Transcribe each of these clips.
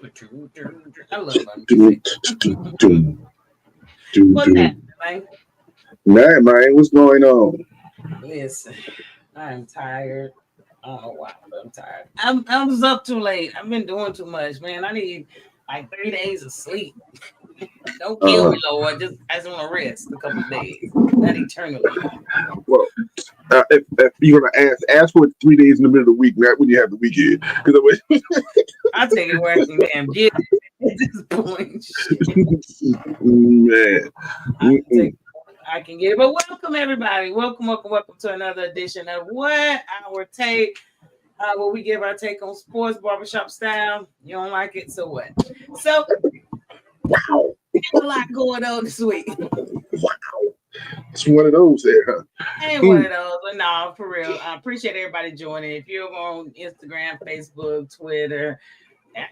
I love my music. What's that, man? Man, what's going on? Listen, I'm tired. Oh wow, I'm tired. I was up too late. I've been doing too much, man. I need like 3 days of sleep. Don't kill me, Lord. I just want to rest a couple of days, not eternally. Well, if you're gonna ask for it 3 days in the middle of the week, not when you have the weekend. Because I take it where I can damn get it at this point. man, I can get it. But welcome everybody. Welcome to another edition of What Our Take. Where we give our take on sports barbershop style. You don't like it, so what? So wow, there's a lot going on this week. Wow. It's one of those there, huh? Ain't one of those, but no, for real. I appreciate everybody joining. If you're on Instagram, Facebook, Twitter,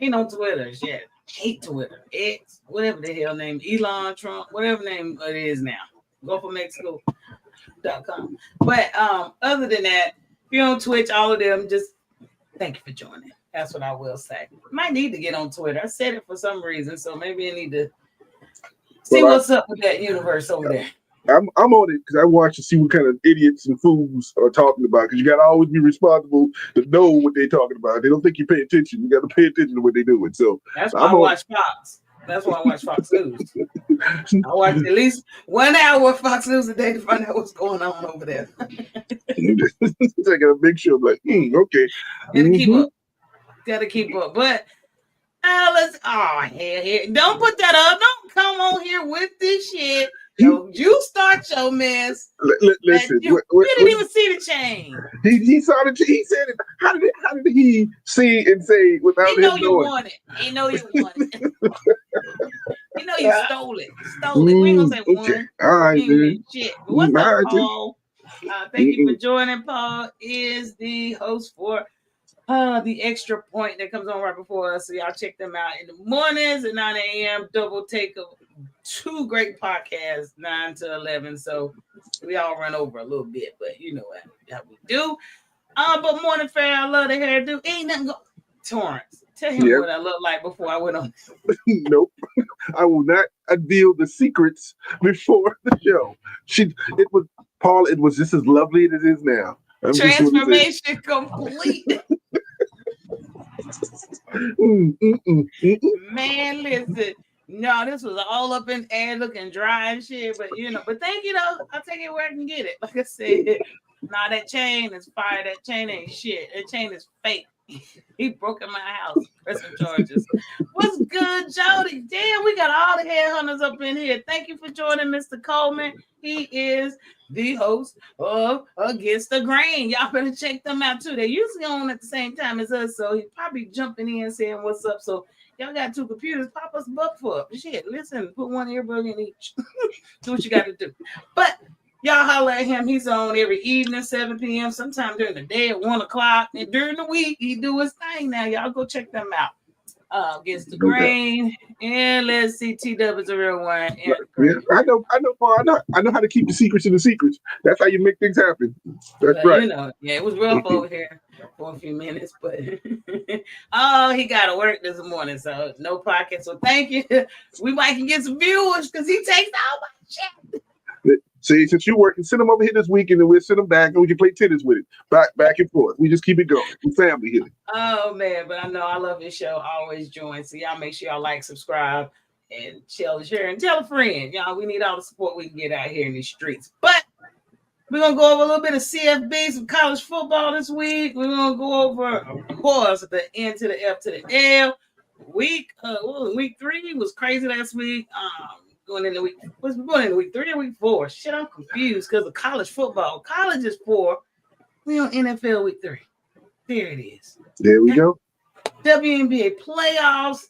ain't on Twitter, shit. Hate Twitter. X, whatever the hell name, Elon Trump, whatever name it is now. Go for Mexico.com. But other than that, if you're on Twitch, all of them, just thank you for joining. That's what I will say. Might need to get on Twitter. I said it for some reason, so maybe I need to see what's up with that universe over there. I'm on it because I watch to see what kind of idiots and fools are talking about. Because you got to always be responsible to know what they're talking about. They don't think you pay attention. You got to pay attention to what they're doing. So that's why I watch Fox. That's why I watch Fox News. I watch at least 1 hour of Fox News a day to find out what's going on over there. I got to make sure, I'm like, okay. Gotta keep up. But hell, don't put that up. Don't come on here with this shit. Yo, you start your mess. Listen, you didn't even see the change. He saw the. He said it. How did he see and say without him knowing? He know you want it. He know you stole it. We ain't gonna say one. All right, dude. Shit. But what's up, Paul? Thank you for joining. Paul is the host for the Extra Point that comes on right before us. So y'all check them out in the mornings at 9 a.m. Double take of 2 great podcasts, 9 to 11. So we all run over a little bit, but you know how we do. But Morning Fair, I love the hairdo. Ain't nothing go. Torrance, tell him what I look like before I went on. Nope, I will not unveil the secrets before the show. It was just as lovely as it is now. Transformation complete. Man, listen. No, this was all up in air, looking dry and shit. But thank you though. I'll take it where I can get it. Like I said, that chain is fire. That chain ain't shit. That chain is fake. He broke in my house. Pressing charges. What's good, Jody? Damn, we got all the headhunters up in here. Thank you for joining, Mr. Coleman. He is the host of Against the Grain. Y'all better check them out too. They're usually on at the same time as us, so he's probably jumping in saying what's up. So y'all got 2 computers, pop us buck for up. Shit, listen, put 1 earbud in each. Do what you got to do. But y'all holler at him. He's on every evening, 7 p.m., sometime during the day at 1 o'clock. And during the week, he do his thing now. Y'all go check them out. Against the Grain. And let's see, T-Dub is a real one. Yeah, I know, Paul. I know how to keep the secrets in the secrets. That's how you make things happen. That's right. It was rough over here for a few minutes, but he got to work this morning, so no podcast. So thank you. We might can get some viewers because he takes all my shit. See, since you're working, send them over here this week, and then we'll send them back, and we can play tennis with it, back and forth. We just keep it going. We family here. Oh man, but I know I love this show. I always join. So y'all make sure y'all like, subscribe, and share, and tell a friend. Y'all, we need all the support we can get out here in these streets. But we're gonna go over a little bit of CFB, some college football this week. We're gonna go over, of course, the N to the F to the L. Week 3 was crazy last week. Going into week 3 or week 4? Shit, I'm confused because of college football. College is 4. We on NFL week 3. There it is. There we go. WNBA playoffs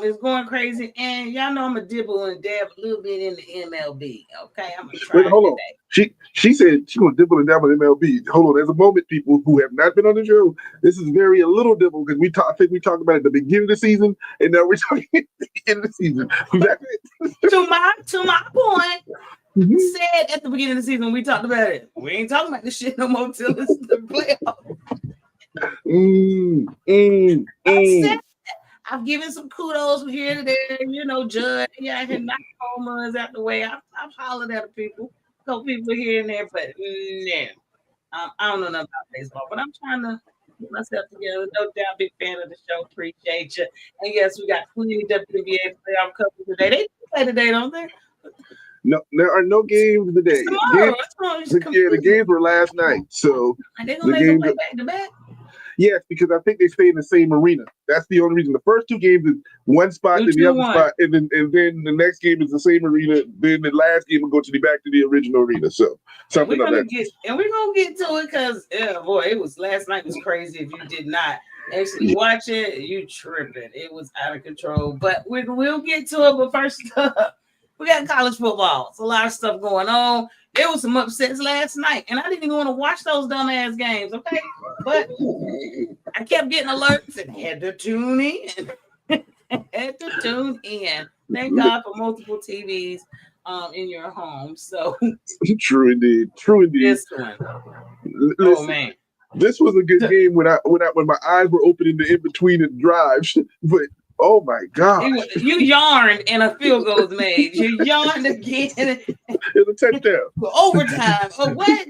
is going crazy, and y'all know I'm a dibble and dab a little bit in the MLB. Okay, I'm gonna try. Wait, hold on. She said she's gonna dibble and dabble in MLB. Hold on, there's a moment, people who have not been on the show. This is very a little dibble because I think we talked about it at the beginning of the season, and now we're talking at the end of the season. to my point. Said at the beginning of the season we talked about it. We ain't talking about this shit no more till it's the playoffs. I've given some kudos from here to there. Judd, yeah, his knock homers out the way. I've hollered at people, couple people here and there, but no, I don't know nothing about baseball. But I'm trying to get myself together. No doubt, big fan of the show. Appreciate you. And yes, we got plenty WNBA playoff coverage today. They play today, don't they? No, there are no games today. Tomorrow. The games were last night. So are they gonna make them play back to back? Yes, because I think they stay in the same arena. That's the only reason. The first two games is one spot, then the other spot, and then the next game is the same arena. Then the last game will go back to the original arena. So something like that. And we're gonna get to it because it was last night was crazy. If you did not actually watch it, you tripping. It was out of control. But we'll get to it. But first up, we got college football. It's a lot of stuff going on. There was some upsets last night, and I didn't even want to watch those dumbass games, okay? But I kept getting alerts and had to tune in. Thank God for multiple TVs in your home. So true indeed. This one. Listen, man. This was a good game when my eyes were open in between the drives, but oh my God! You yarned and a field goal was made. You yarned again. It was a touchdown. Overtime. Oh, what?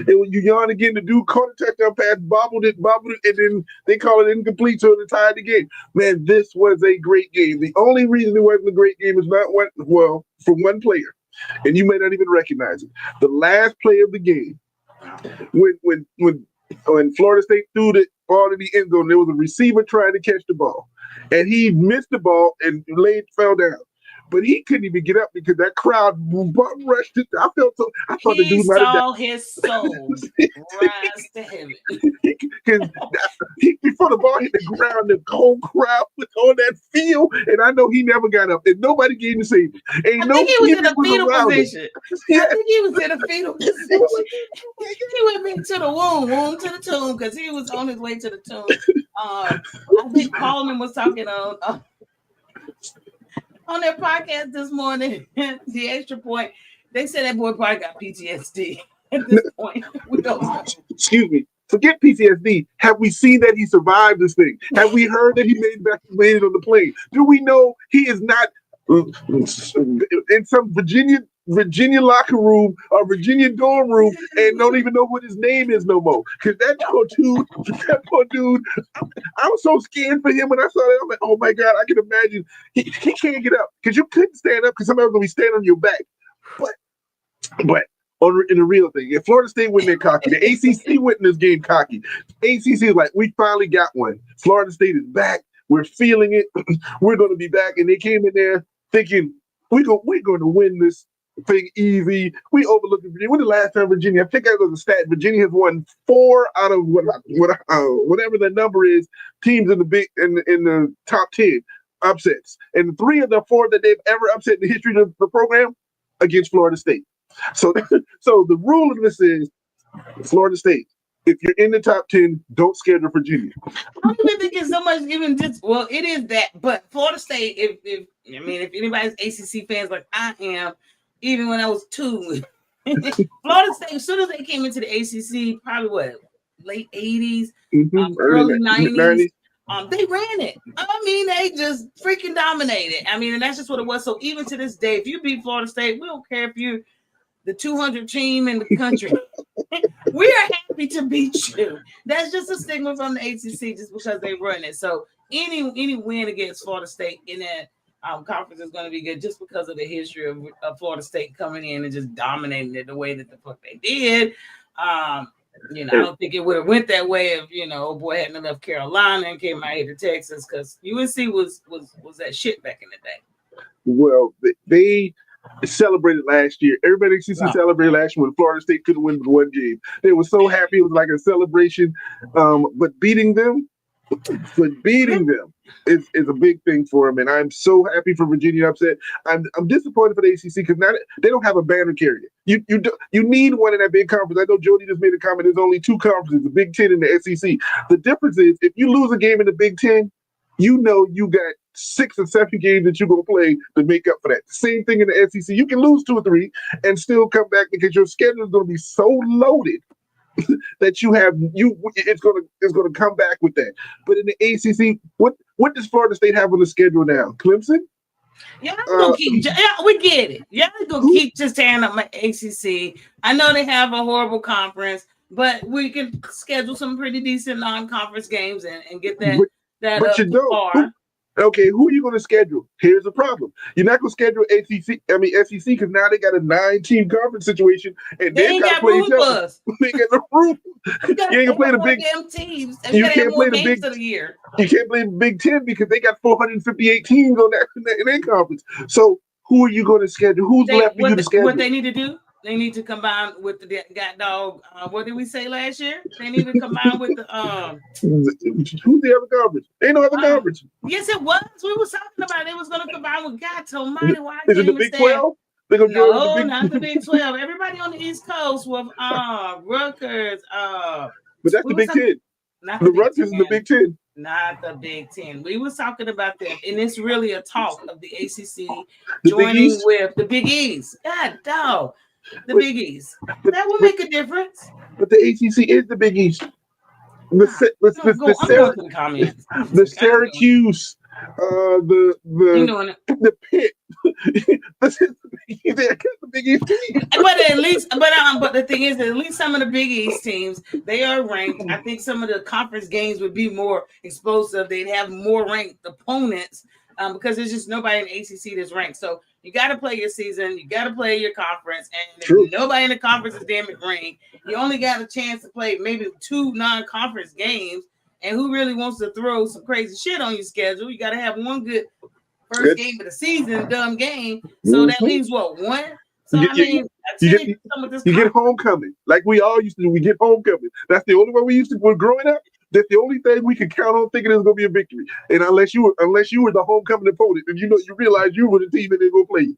You yarn again. The dude caught a touchdown pass, bobbled it, and then they call it incomplete, so they tied the game. Man, this was a great game. The only reason it wasn't a great game is from one player, and you may not even recognize it. The last play of the game, when Florida State threw the ball in the end zone, there was a receiver trying to catch the ball. And he missed the ball and fell down. But he couldn't even get up because that crowd rushed it. I thought the dude might have died. His soul rise to heaven. Because before the ball hit the ground, the whole crowd was on that field, and I know he never got up, and nobody came to save him. I think he was in a fetal position. Yeah. I think he was in a fetal position. He went to the womb to the tomb, because he was on his way to the tomb. I think Coleman was talking on their podcast this morning, the Extra Point. They said that boy probably got PTSD at this point. We don't know. Excuse me. Forget PTSD. Have we seen that he survived this thing? Have we heard that he made it on the plane? Do we know he is not in some Virginia locker room or Virginia dorm room and don't even know what his name is no more? Because that poor dude, I was so scared for him when I saw that. I'm like, oh my God, I can imagine. He can't get up because you couldn't stand up because somebody's going to be standing on your back. But in the real thing, if Florida State went there cocky, the ACC went in this game cocky. ACC is like, we finally got one. Florida State is back. We're feeling it. We're going to be back. And they came in there thinking, we're going to win this thing easy. We overlooked Virginia. When the last time Virginia, I think that was a stat, Virginia has won 4 out of whatever the number is, teams in the top 10 upsets. And 3 of the 4 that they've ever upset in the history of the program against Florida State. So the rule of this is Florida State, if you're in the top 10, don't schedule Virginia. I don't even think it's so much even just, well, it is that, but Florida State, if anybody's ACC fans like I am, even when I was 2, Florida State, as soon as they came into the ACC, probably late 80s, early 90s, they ran it. I mean, they just freaking dominated. I mean, and that's just what it was. So even to this day, if you beat Florida State, we don't care if you're the 200 team in the country. We are happy to beat you. That's just a stigma from the ACC just because they run it. So any win against Florida State in that conference is going to be good just because of the history of Florida State coming in and just dominating it the way that the fuck they did. I don't think it would have went that way if, old boy hadn't left Carolina and came out here to Texas, because UNC was that shit back in the day. Well, they celebrated last year. Everybody in ACC celebrated last year when Florida State couldn't win with 1 game. They were so happy. It was like a celebration. But beating them is a big thing for them. And I'm so happy for Virginia upset. I'm disappointed for the ACC because now they don't have a banner carrier. You need one in that big conference. I know Jody just made a comment. There's only 2 conferences, the Big Ten and the SEC. The difference is if you lose a game in the Big Ten, you got 6 or 7 games that you're going to play to make up for that. Same thing in the SEC. You can lose 2 or 3 and still come back because your schedule is going to be so loaded that it's going to come back with that. But in the ACC, What does Florida State have on the schedule now? Clemson? Y'all gonna keep. Yeah, we get it. Y'all gonna keep just tearing up my ACC. I know they have a horrible conference, but we can schedule some pretty decent non-conference games and get that but up you don't. far. Okay, who are you going to schedule? Here's the problem. You're not going to schedule SEC, because now they got a 9-team conference situation, and They they've ain't got to got play room each for other. us. They got no room. You ain't gonna play the big damn teams. And You we gotta have can't more play the games big. of the year. You can't play the Big Ten because they got 458 teams on that conference. So who are you going to schedule? Who's left for you to schedule? What they need to do? They need to combine with the god dog. What did we say last year? They need to combine with the Who's the other conference? Ain't no other conference. Yes, it was. We was talking about it was going to combine with God Almighty. Why Is it the Big 12? No, not the Big 12. Everybody on the East Coast with Rutgers. But that's the Big 10. Not the Rutgers is the Big 10. Not the Big 10. We was talking about that, and it's really a talk of the ACC the joining with the Big East. God, dog. Big East. That will make a difference. But the ACC is the Big East. The Syracuse, the Pitt. The Big East team. But the thing is that at least some of the Big East teams, they are ranked. I think some of the conference games would be more explosive. They'd have more ranked opponents because there's just nobody in the ACC that's ranked. So you got to play your season. You got to play your conference. And if nobody in the conference is damn it ranked, you only got a chance to play maybe 2 non-conference games. And who really wants to throw some crazy shit on your schedule? You got to have one good first game of the season, dumb game. So that leaves what, 1? So you get homecoming like we all used to do. We get homecoming. That's the only way we used to. When growing up, that's the only thing we could count on thinking it was going to be a victory. And unless you were the homecoming opponent, and you realize you were the team that they're going to play you.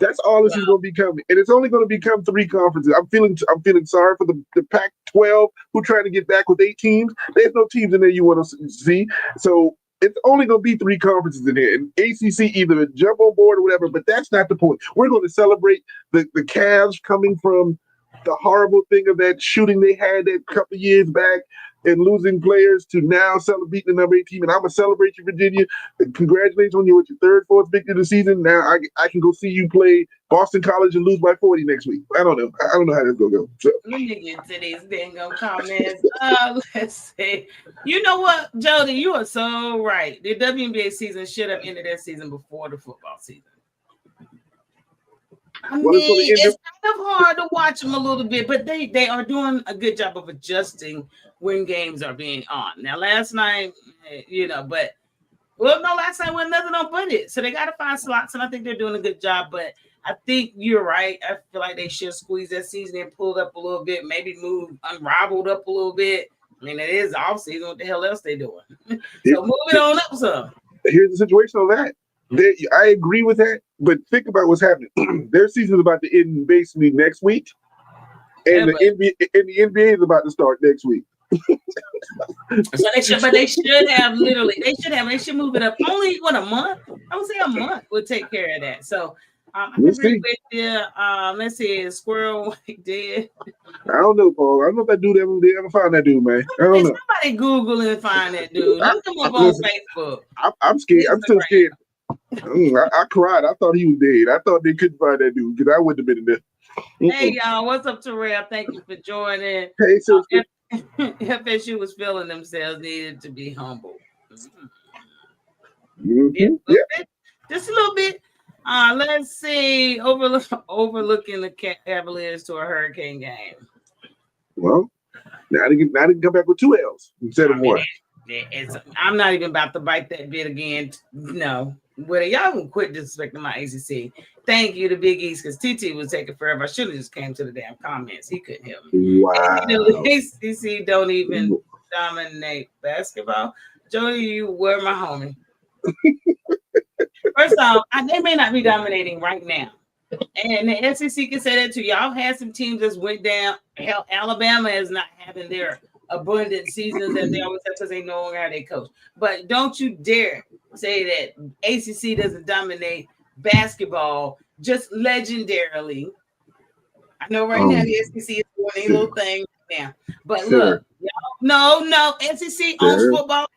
That's all this is going to be coming, and it's only going to become 3 conferences. I'm feeling sorry for the Pac-12 who trying to get back with 8 teams. There's no teams in there you want to see. So it's only going to be 3 conferences in there, and ACC either jump on board or whatever. But that's not the point. We're going to celebrate the Cavs coming from the horrible thing of that shooting they had a couple years back and losing players to now celebrating the number 8 team. And I'm going to celebrate you, Virginia. And congratulations on your 3rd, 4th victory of the season. Now I can go see you play Boston College and lose by 40 next week. I don't know. I don't know how that's going to go. So. Let me get to these bingo comments. Let's see. You know what, Jody? You are so right. The WNBA season should have ended that season before the football season. I mean, it's kind of hard to watch them a little bit, but they are doing a good job of adjusting when games are being on. Now, last night, last night wasn't nothing on but it. So they got to find slots, and I think they're doing a good job. But I think you're right. I feel like they should squeeze that season and pull it up a little bit, maybe move Unrivaled up a little bit. I mean, it is off season. What the hell else they doing? So move it on up some. Here's the situation on that. I agree with that, but think about what's happening. Their season's about to end basically next week, and the NBA is about to start next week. So they should move it up. Only a month? I would say a month would take care of that. So I agree with you. Let's see, is Squirrel White dead? I don't know, Paul. I don't know if that dude ever find that dude, man. I don't know. Somebody Google and find that dude. Look him up on Facebook. I'm scared. I'm still scared. I cried. I thought he was dead. I thought they couldn't find that dude because I wouldn't have been in there. Hey, y'all. What's up, Terrell? Thank you for joining. Hey, sister. FSU was feeling themselves, needed to be humble. Just a little bit. Let's see. Overlooking the Cavaliers to a hurricane game. Well, now they can come back with 2 L's instead of 1. I'm not even about to bite that bit again. No. Well, y'all can quit disrespecting my ACC. Thank you to Big East because TT was taking forever. I should have just came to the damn comments. He couldn't help me. Wow. ACC don't even dominate basketball. Jody, you were my homie. First off, they may not be dominating right now. And the SEC can say that too. Y'all had some teams that went down. Hell, Alabama is not having their abundant seasons that they always have because they no longer have their coach. But don't you dare say that ACC doesn't dominate basketball just legendarily. I know right now the SEC is doing a little thing now. But look, y'all, no, SEC owns football.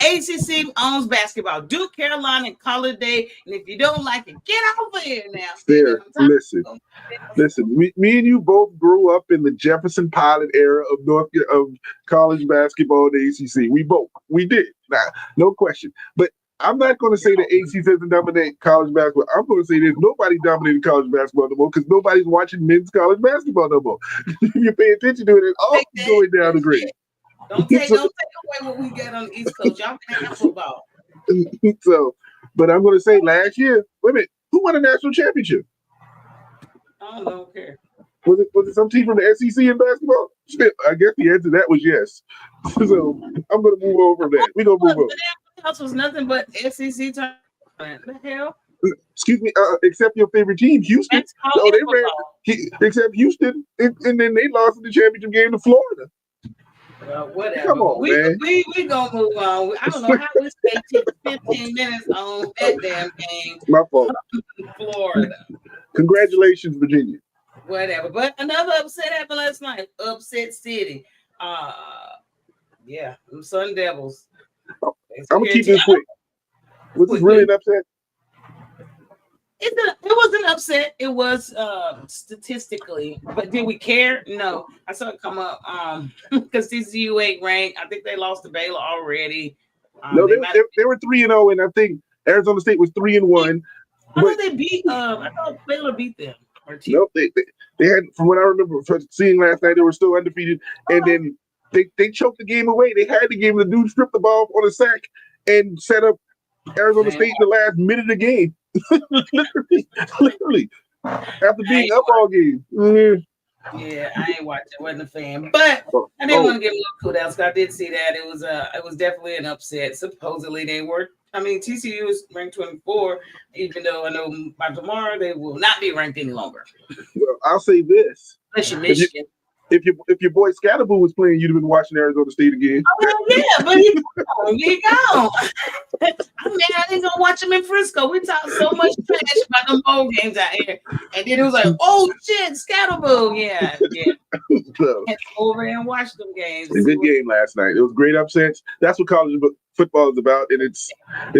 ACC owns basketball. Duke, Carolina, and Call it a day. And if you don't like it, get over here now. Fair. Listen. Me and you both grew up in the Jefferson Pilot era of college basketball in the ACC. We did. Nah, no question. But I'm not going to say the ACC doesn't dominate college basketball. I'm going to say there's nobody dominating college basketball no more because nobody's watching men's college basketball no more. If you pay attention to it, it's all going down the grade. Don't take away what we got on the East Coast. Y'all can have football. So, but I'm going to say last year, wait a minute, who won a national championship? I don't care. Was it some team from the SEC in basketball? I guess the answer to that was yes. So I'm going to move over that. We're going to move over. Else was nothing but SEC tournament. The hell? Excuse me, except your favorite team, Houston. No, they ran except Houston, and then they lost in the championship game to Florida. Whatever. Come on, man. We gonna move on. I don't know how we stayed 15 minutes on that damn game. My fault. Florida. Congratulations, Virginia. Whatever. But another upset happened last night. Upset City. Yeah, them Sun Devils. I'm gonna keep this quick. Was this really an upset? It was an upset. It was statistically, but did we care? No. I saw it come up because TCU ain't ranked. I think they lost to Baylor already. No, they were 3-0, and I think Arizona State was 3-1. I thought they beat. I thought Baylor beat them. No, they had, from what I remember from seeing last night, they were still undefeated, and then they choked the game away. They had the game. The dude stripped the ball on a sack and set up Arizona State in the last minute of the game. literally, after being up all game. Yeah, I ain't watching. Wasn't a fan, but I didn't want to give a little kudos. I did see that it was definitely an upset. Supposedly they were. I mean, TCU is ranked 24, even though I know by tomorrow they will not be ranked any longer. Well, I'll say this: Michigan. If your boy Scatterboo was playing, you'd have been watching Arizona State again. Oh yeah, but he gone. I mean, I didn't go watch him in Frisco. We talked so much trash about them bowl games out here, and then it was like, oh shit, Scatterboo, yeah. So, over and watch them games. A good game last night. It was great upsets. That's what college football is about, and it's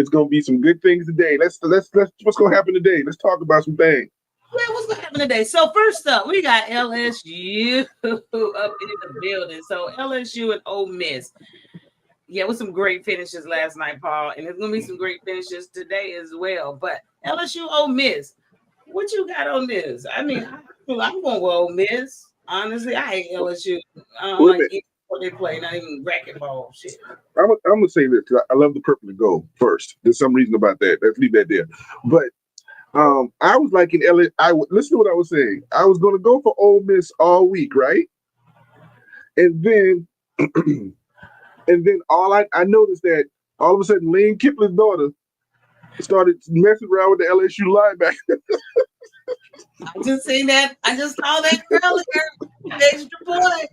going to be some good things today. Let's what's going to happen today. Let's talk about some things. Yeah, what's going to happen today? So first up, we got LSU up in the building. So LSU and Ole Miss. Yeah, with some great finishes last night, Paul. And there's going to be some great finishes today as well. But LSU, Ole Miss. What you got on this? I mean, I'm going with Ole Miss. Honestly, I hate LSU. I don't like what they play, not even racquetball shit. I'm going to say this because I love the purple and gold first. There's some reason about that. Let's leave that there. But I was like in LA. Listen to what I was saying. I was going to go for Ole Miss all week, right? And then, I noticed that all of a sudden Lane Kiplin's daughter started messing around with the LSU linebacker. I just seen that. I just saw that earlier. The extra point.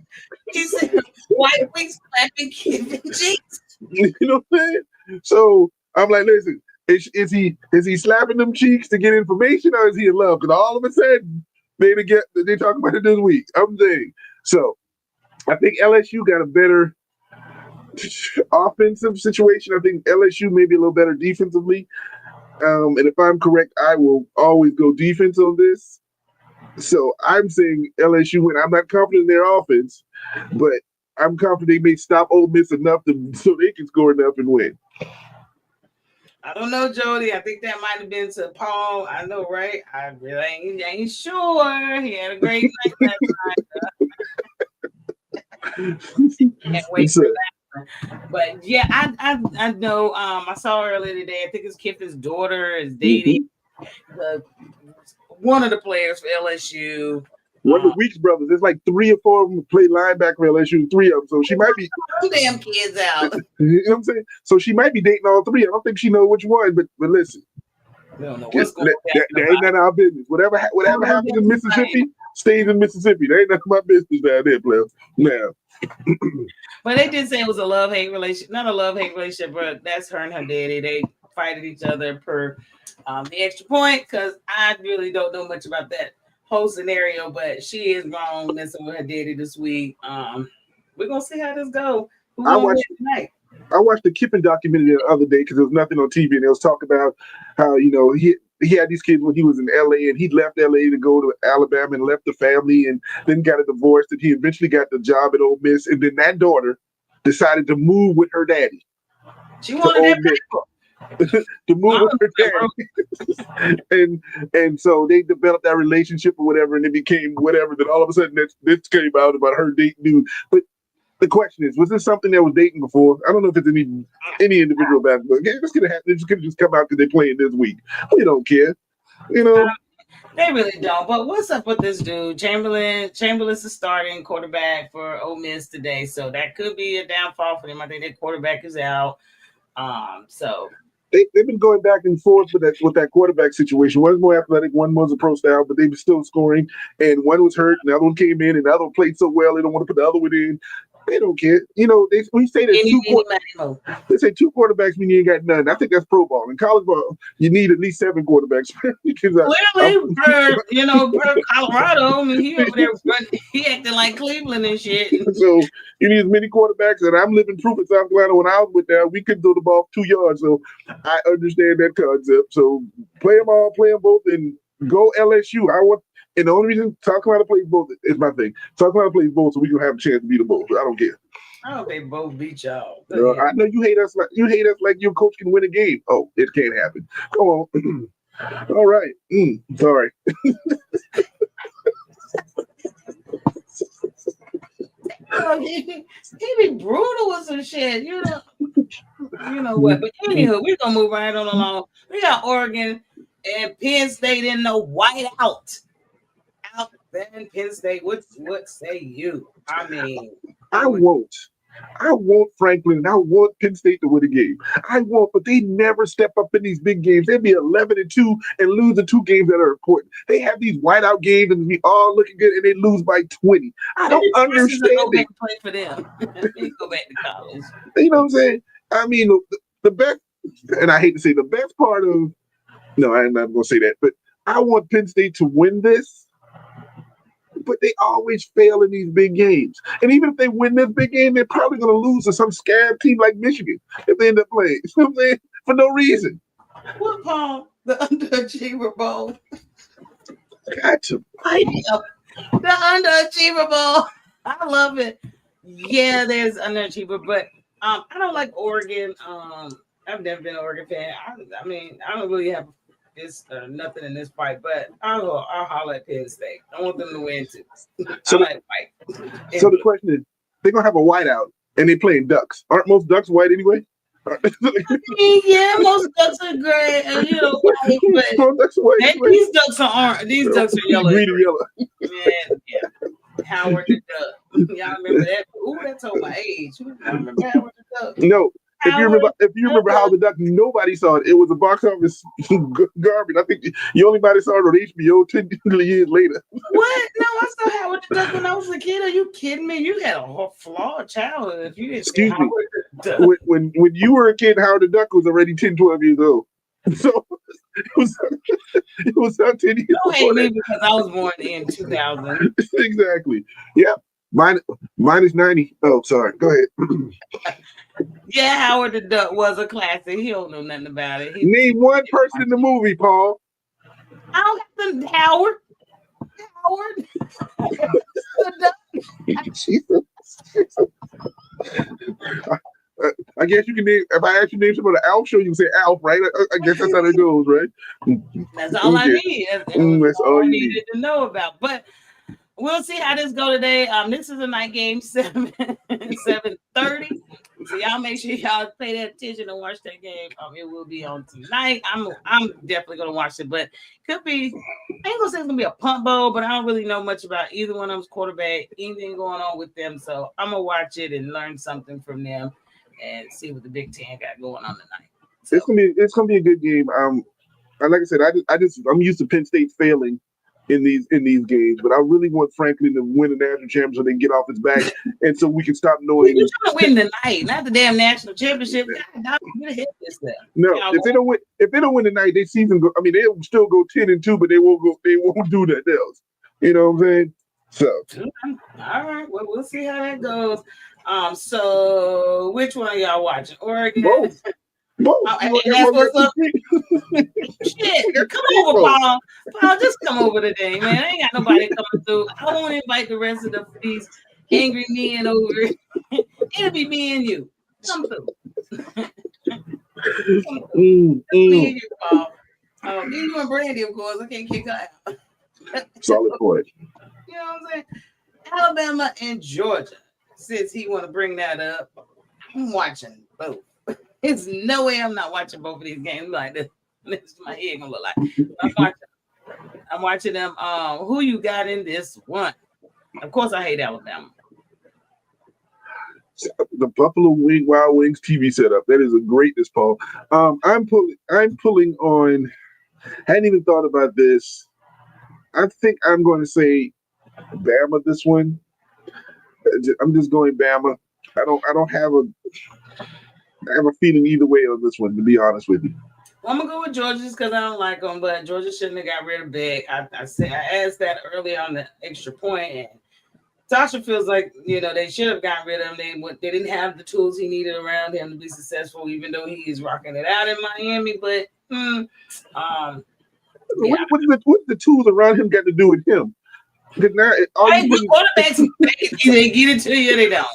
He said, "White wings slapping Kevin cheeks." You know what I'm saying? So I'm like, listen. Is he slapping them cheeks to get information, or is he in love? Because all of a sudden they talk about it this week. I'm saying so. I think LSU got a better offensive situation. I think LSU may be a little better defensively. And if I'm correct, I will always go defense on this. So I'm saying LSU win. I'm not confident in their offense, but I'm confident they may stop Ole Miss enough so they can score enough and win. I don't know, Jody. I think that might have been to Paul. I know, right? I really ain't sure. He had a great night last night. Can't wait for that. But yeah, I know. I saw earlier today. I think it's Kiffin's daughter is dating one of the players for LSU. One of the Weeks brothers. There's like 3 or 4 of them play linebacker for LSU, 3 of them. So she might be damn kids out. You know what I'm saying? So she might be dating all 3. I don't think she knows which one, but listen. We don't know what's going on. That ain't none of our business. Whatever happens in Mississippi stays in Mississippi. That ain't none of my business down there, player. Now. But they did say it was a love-hate relationship. Not a love-hate relationship, but that's her and her daddy. They fighted each other per the extra point because I really don't know much about that whole scenario, but she is wrong messing with her daddy this week. We're gonna see how this goes. Who won tonight? I watched the Kippen documentary the other day because there was nothing on TV, and it was talking about how he had these kids when he was in LA, and he left LA to go to Alabama and left the family, and then got a divorce, and he eventually got the job at Ole Miss, and then that daughter decided to move with her daddy. She wanted that paper. To move with her daddy. and so they developed that relationship or whatever, and it became whatever. Then all of a sudden this came out about her dating dude. But the question is, was this something that was dating before? I don't know if it's any individual basketball. It's gonna happen. It's gonna just come out because they're playing this week. We don't care, you know. They really don't. But what's up with this dude? Chamberlain's the starting quarterback for Ole Miss today, so that could be a downfall for them. I think their quarterback is out. So they've been going back and forth with that quarterback situation. One was more athletic, one was a pro style, but they were still scoring. And one was hurt, and the other one came in, and the other one played so well they don't want to put the other one in. They don't care. We say that they say two quarterbacks mean you ain't got none. I think that's pro ball. In college ball, you need at least 7 quarterbacks. Clearly, per Colorado, I mean, he over there he acting like Cleveland and shit. So you need as many quarterbacks, and I'm living proof in South Carolina. When I was with that, we couldn't throw the ball 2 yards. So I understand that concept. So play them all, play them both, and go LSU. And the only reason South Carolina plays both is my thing. South Carolina plays both, so we can have a chance to beat them both. I don't care. I hope they both beat y'all. I know you hate us like your coach can win a game. Oh, it can't happen. Come on. All right. Sorry. He be brutal with some shit, you know what? But anywho, we're gonna move right on along. We got Oregon and Penn State in the whiteout. Out there in Penn State. What say you? I mean, I want Franklin, and I want Penn State to win a game. But they never step up in these big games. They'll be 11-2 and lose the 2 games that are important. They have these whiteout games and be all looking good, and they lose by 20. I don't understand it. Play for them. They go back to college. You know what I'm saying? I mean, the best, and I hate to say the best part of. No, I'm not going to say that. But I want Penn State to win this. But they always fail in these big games. And even if they win this big game, they're probably going to lose to some scab team like Michigan if they end up playing. You know what I'm saying? For no reason. What, Paul? The Underachiever Bowl. Got to fight it. The Underachiever Bowl. I love it. Yeah, there's Underachiever, but I don't like Oregon. I've never been an Oregon fan. I mean, I don't really have nothing in this fight, but I'll holler at Penn State. I want them to win too. So the question is, they're gonna have a whiteout and they're playing ducks. Aren't most ducks white anyway? Yeah, most ducks are gray, white, but ducks are white anyway. These ducks are orange. These ducks are yellow. Green and yellow. Yeah. Howard the Duck. Y'all remember that? Ooh, that told my age. Y'all remember Howard the Duck? No. If you remember How the Duck, nobody saw it. It was a box office garbage. I think you only might have saw it on HBO 10 years later. What? No, I saw Howard the Duck when I was a kid. Are you kidding me? You had a flawed childhood if you didn't see Howard the Duck. When you were a kid, Howard the Duck was already 10, 12 years old. So it was not 10 years old. Don't hate me because I was born in 2000. Exactly. Yeah. Minus 90. Oh, sorry. Go ahead. Yeah, Howard the Duck was a classic. He don't know nothing about it. Name one person in the movie, Paul. I don't have to. Howard. I guess you can name. If I ask you to name somebody Alf show, you can say Alf, right? I guess that's how it goes, right? That's all I need. That's all you needed to know about. But we'll see how this go today. This is a night game, 7:30. So y'all make sure y'all pay that attention and watch that game. It will be on tonight. I'm definitely gonna watch it, but could be. I ain't gonna say it's gonna be a punt bowl, but I don't really know much about either one of them's quarterback. Anything going on with them, so I'm gonna watch it and learn something from them and see what the Big Ten got going on tonight. So. It's gonna be a good game. Like I said, I'm used to Penn State failing in these games, but I really want Franklin to win the national championship so they can get off his back, and so we can stop knowing. You're trying to win tonight, not the damn national championship. God, no, if they don't win tonight, their season go. I mean, they'll still go 10-2, but they won't do that else. You know what I'm saying? So, all right. Well, we'll see how that goes. So which one are y'all watching? Oregon? Both. Oh, and that's what's up. Shit, come over, Paul. Paul, just come over today, man. I ain't got nobody coming through. I won't invite the rest of these angry men over. It'll be me and you. Come through. Me and you, Paul. You and Brandy, of course. I can't kick her out. Solid point. You know what I'm saying? Alabama and Georgia. Since he want to bring that up, I'm watching both. There's no way I'm not watching both of these games like this. This is my head gonna look like. I'm watching them. Who you got in this one? Of course, I hate Alabama. The Buffalo Wild Wings TV setup. That is a greatness, Paul. I'm pulling on. Hadn't even thought about this. I think I'm going to say Bama this one. I'm just going Bama. I have a feeling either way on this one, to be honest with you. I'm gonna go with Georgia just because I don't like them, but Georgia shouldn't have got rid of Beck. I asked that earlier on the extra point, and Tasha feels like they should have gotten rid of him. They didn't have the tools he needed around him to be successful, even though he is rocking it out in Miami. But what's the tools around him got to do with him? Quarterbacks, they get it to you, they don't.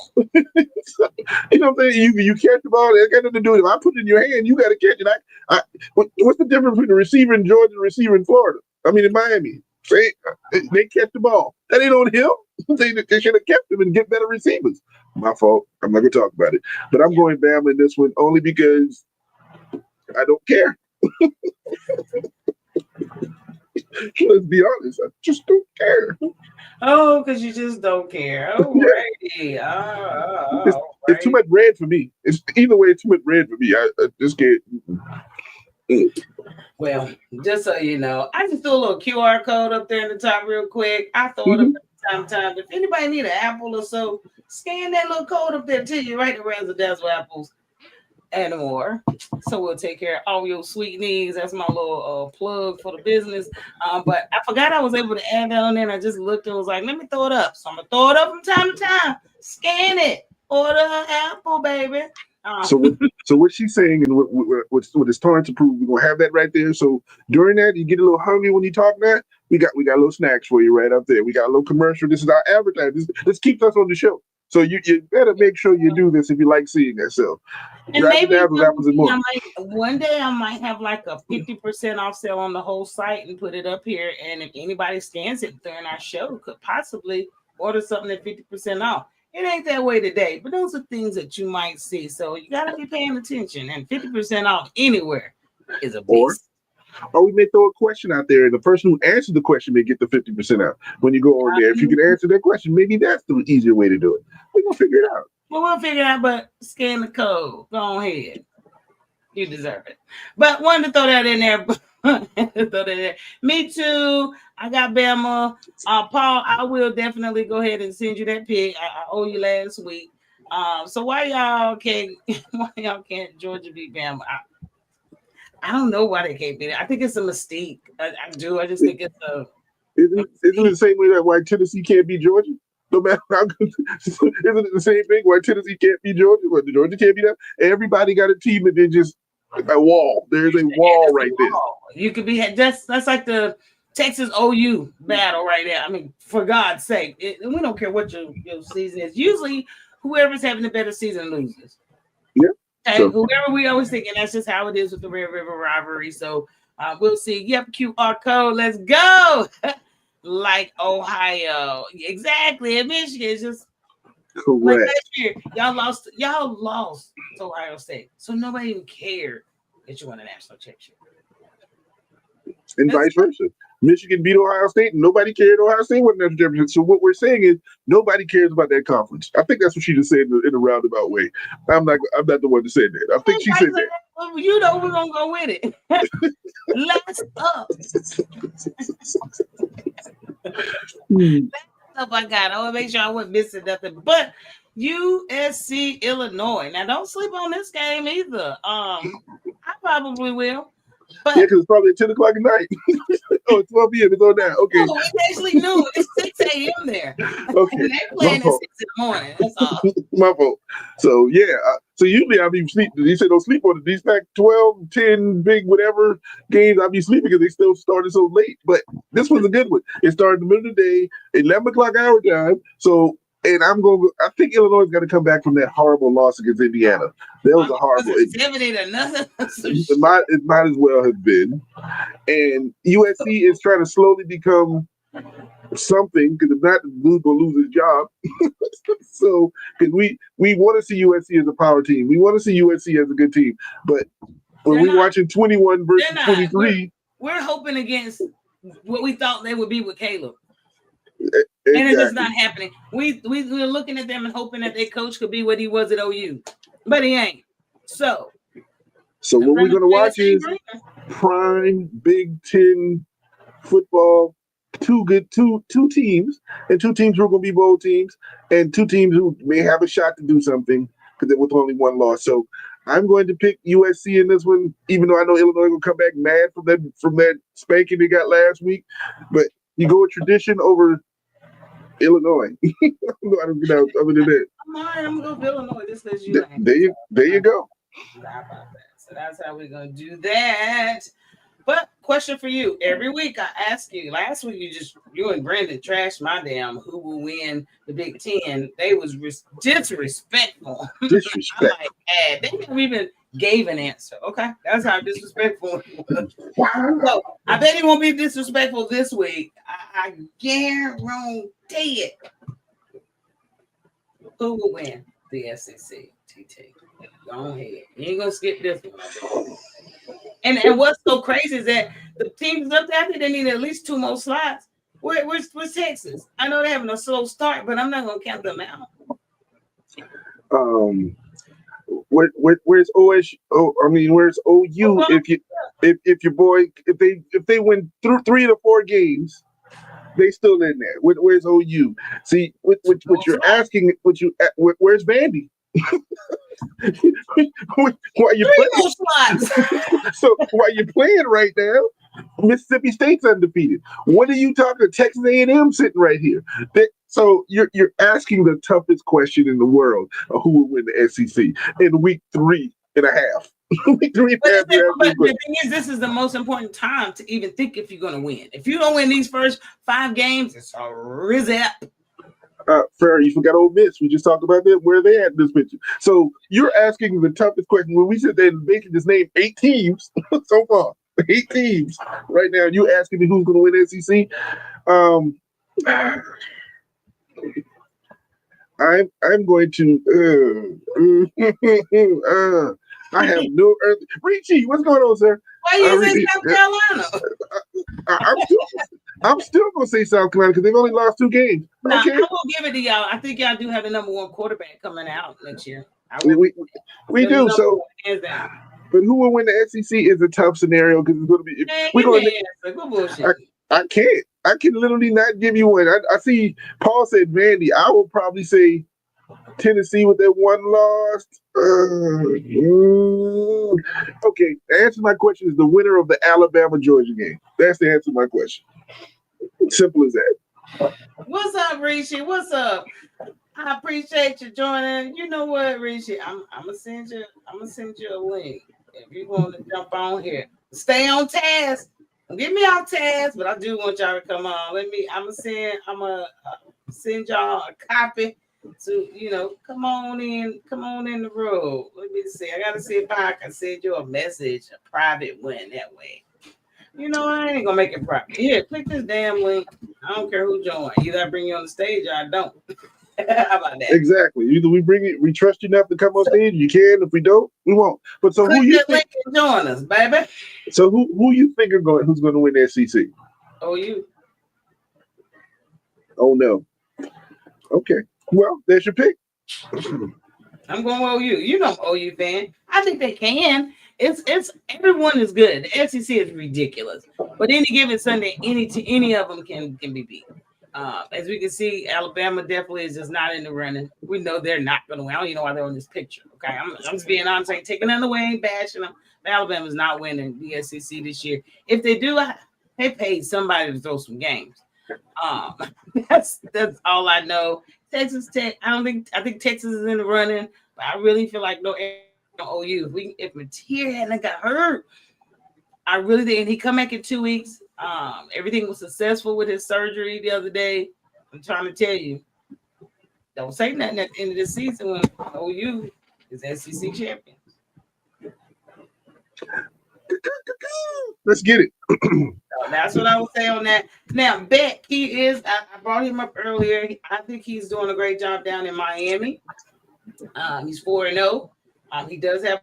You know what I'm saying? You catch the ball, it got nothing to do with it. If I put it in your hand, you got to catch it. What's the difference between the receiver in Georgia and the receiver in Florida? I mean, in Miami. They catch the ball. That ain't on him. They should have kept him and get better receivers. My fault. I'm not going to talk about it. But I'm going Bama in this one only because I don't care. Let's be honest. I just don't care. Oh, because you just don't care. Oh, righty. It's too much red for me. It's either way. It's too much red for me. I just can't. Well, just so you know, I just threw a little QR code up there in the top real quick. I throw it up from time to time. If anybody need an apple or so, scan that little code up there till you right around the Dazzle apples and more. So we'll take care of all your sweet needs. That's my little plug for the business. But I forgot I was able to add that on there, and I just looked and was like, let me throw it up. So I'm gonna throw it up from time to time. Scan it. Order an apple, baby. So what she's saying and what is trying to prove, we're gonna have that right there. So during that, you get a little hungry when you talk that. We got little snacks for you right up there. We got a little commercial. This is our advertising. This keeps us on the show. So you better make sure you do this if you like seeing that. So and maybe one day I might have like a 50% off sale on the whole site and put it up here. And if anybody scans it during our show, could possibly order something at 50% off. It ain't that way today, but those are things that you might see. So you got to be paying attention. And 50% off anywhere is a beast. Or we may throw a question out there, and the person who answers the question may get the 50% out when you go on there. If you can answer that question, maybe that's the easier way to do it. We're going to figure it out. Well, we'll figure it out, but scan the code. Go ahead. You deserve it. But wanted to throw that in there. Me too. I got Bama. Paul, I will definitely go ahead and send you that pic. I owe you last week. So why y'all can't Georgia beat Bama? I don't know why they can't beat it. I think it's a mystique. I do. I just think it's a. Isn't it the same way that why Tennessee can't beat Georgia? No matter how good, isn't it the same thing? Why Tennessee can't beat Georgia? Why Georgia can't beat them? Everybody got a team and then just a wall. There's a wall right there. You could be that's like the Texas OU battle right there. I mean, for God's sake, we don't care what your season is. Usually, whoever's having a better season loses. Yeah. And whoever we always think, and that's just how it is with the Red River rivalry. So we'll see. Yep, QR code. Let's go. Like Ohio, exactly. And Michigan is just correct. Like last year, y'all lost to Ohio State, so nobody even cared that you won a national championship. And vice versa. Michigan beat Ohio State, and nobody cared. Ohio State won the national championship. So what we're saying is nobody cares about that conference. I think that's what she just said in a roundabout way. I'm not the one to say that. I think she said that. You know we're gonna go with it. Let's up. Up I got. I want to make sure I wasn't missing nothing. But USC, Illinois. Now don't sleep on this game either. I probably will. But yeah, because it's probably at 10 o'clock at night. Oh, 12 p.m. It's on now. Okay. No, it's actually noon. It's 6 a.m. there. Okay. And they're playing at 6 in the morning. That's all. My fault. So yeah. So usually I'll be sleep. They say don't sleep on these back 12, 10 big whatever games. I'll be sleeping because they still started so late. But this was a good one. It started in the middle of the day, 11 o'clock our time. So. And I think Illinois is going to come back from that horrible loss against Indiana. That was a horrible. Was it 70 to nothing? It might as well have been. And USC is trying to slowly become something because if not, the dude's going to lose his job. So, because we want to see USC as a power team. We want to see USC as a good team. But when we're watching 21 versus 23. We're hoping against what we thought they would be with Caleb. Exactly. And it's just not happening. We're looking at them and hoping that their coach could be what he was at OU, but he ain't. So what we're going to watch is prime Big Ten football. Two teams, and two teams who are going to be bowl teams, and two teams who may have a shot to do something because with only one loss. So I'm going to pick USC in this one, even though I know Illinois will come back mad from that spanking they got last week. But you go with tradition over Illinois. I don't get out other than that. I'm going to go Illinois. This is you. There you go. So that's how we're going to do that. But question for you. Every week I ask you. Last week you and Brandon trashed my damn who will win the Big Ten. They was disrespectful. Disrespectful. Like, they never even gave an answer. Okay, that's how disrespectful it was. So I bet he won't be disrespectful this week. I guarantee it. Who will win the SEC? TT. Go ahead. You ain't gonna skip this one. And what's so crazy is that the teams up there, I think they need at least 2 more slots. Where's Texas? I know they're having a slow start, but I'm not gonna count them out. Where's OSU? Where's OU? If your boy if they win through 3 to 4 games, they still in there. Where's OU? See, what you're asking, where's Vandy? While you playing, so while you're playing right now, Mississippi State's undefeated. What are you talking? Texas A&M sitting right here. So you're asking the toughest question in the world of who will win the SEC in week 3 and a half. Week 3 and a half. But the thing is, this is the most important time to even think if you're going to win. If you don't win these first 5 games, it's a rizap. Farrah, you forgot Ole Miss. We just talked about that. Where are they at in this picture? So you're asking the toughest question. When we said they basically just named 8 teams so far, 8 teams right now. You asking me who's going to win SEC? I'm going to. I have no earth. Richie, what's going on, sir? Why you in South Carolina? I'm still gonna say South Carolina because they've only lost 2 games. No, okay. I will give it to y'all. I think y'all do have the number 1 quarterback coming out next year. We do. So, but who will win the SEC is a tough scenario because it's going to be. We're going to. I can't. I can literally not give you one. I see Paul said Vandy. I will probably say Tennessee with that 1 loss. Okay, the answer to my question is the winner of the Alabama-Georgia game. That's the answer to my question. Simple as that. What's up, Rishi? What's up? I appreciate you joining. You know what, Rishi? I'm gonna send you a link if you want to jump on here. Stay on task. Don't get me off task, but I do want y'all to come on. I'm gonna send y'all a copy. So come on in the road. Let me see. I gotta see if I can send you a message, a private one that way. I ain't gonna make it private. Here, click this damn link. I don't care who joins. Either I bring you on the stage or I don't. How about that? Exactly. Either we trust you enough to come on stage. You can. If we don't, we won't. But so click who you think and join us, baby? So who you think who's going to win the SEC? OU. Oh no. Okay. Well, there's your pick. I'm going with OU. I'm an OU fan. I think they can. It's everyone is good. The SEC is ridiculous, but any given Sunday, any of them can be beat. As we can see, Alabama definitely is just not in the running. We know they're not going to win. I don't even know why they're on this picture. Okay, I'm just being honest. I ain't taking none away, ain't bashing them. Alabama's not winning the SEC this year. If they do, They paid somebody to throw some games. Um, that's all I know. Texas Tech. I think Texas is in the running, but I really feel like no OU. If Mateer hadn't got hurt, I really think. And he come back in 2 weeks. Everything was successful with his surgery the other day. I'm trying to tell you, don't say nothing at the end of the season when OU is SEC champion. Let's get it. So that's what I would say on that. Now, Beck, he is. I brought him up earlier. I think he's doing a great job down in Miami. He's 4-0. He does have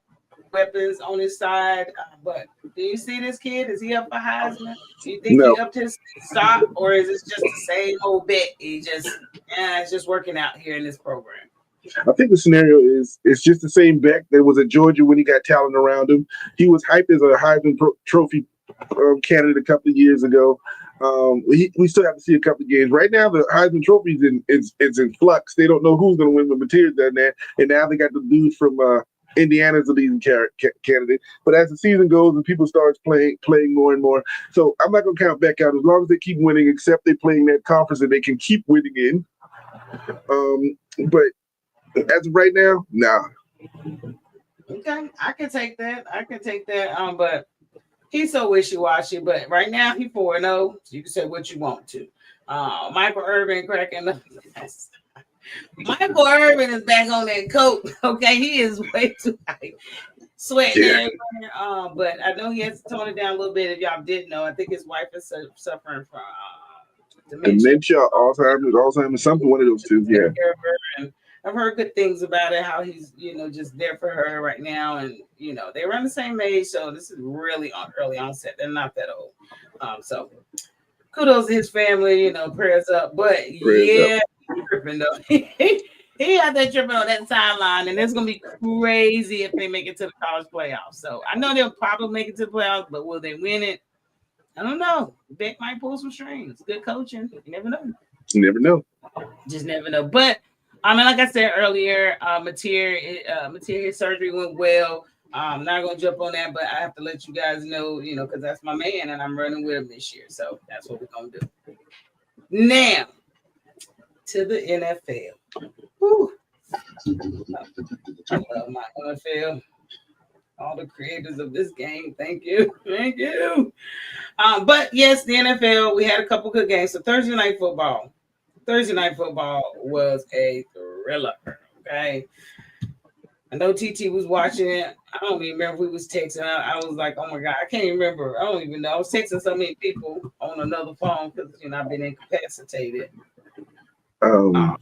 weapons on his side, but do you see this kid? Is he up for Heisman? Do you think he upped his stock, or is it just the same old Beck? It's just working out here in this program. I think the scenario is it's just the same Beck that was at Georgia when he got talent around him. He was hyped as a Heisman Trophy candidate a couple of years ago. We still have to see a couple of games. Right now, the Heisman Trophy is in flux. They don't know who's going to win, but Mateer's done that. And now they got the dude from Indiana's the leading candidate. But as the season goes and people start playing more and more, so I'm not going to count Beck out as long as they keep winning, except they're playing that conference that they can keep winning in. But as of right now, nah. Okay, I can take that. But he's so wishy-washy. But right now, he's 4-0. So you can say what you want to. Michael Irvin cracking up. Michael Irvin is back on that coat. Okay, he is way too high. Sweating everywhere. But I know he has to tone it down a little bit. If y'all didn't know, I think his wife is suffering from dementia, Alzheimer's, something, one of those two. Yeah. I've heard good things about it, how he's, just there for her right now. And, they're around the same age. So this is really early onset. They're not that old. So kudos to his family, prayers up. But prayers up. Tripping though. He out there tripping on that sideline. And it's going to be crazy if they make it to the college playoffs. So I know they'll probably make it to the playoffs, but will they win it? I don't know. Beck might pull some strings. Good coaching. You never know. Just never know. But like I said earlier, Mateer, his surgery went well. I'm not gonna jump on that, but I have to let you guys know, because that's my man, and I'm running with him this year. So that's what we're gonna do. Now to the NFL. Whew. I love my NFL. All the creators of this game, thank you. But yes, the NFL. We had a couple good games. So Thursday night football was a thriller. Okay, I know TT was watching it. I don't even remember if we was texting. I was like, oh my god, I can't remember. I don't even know. I was texting so many people on another phone because I've been incapacitated. I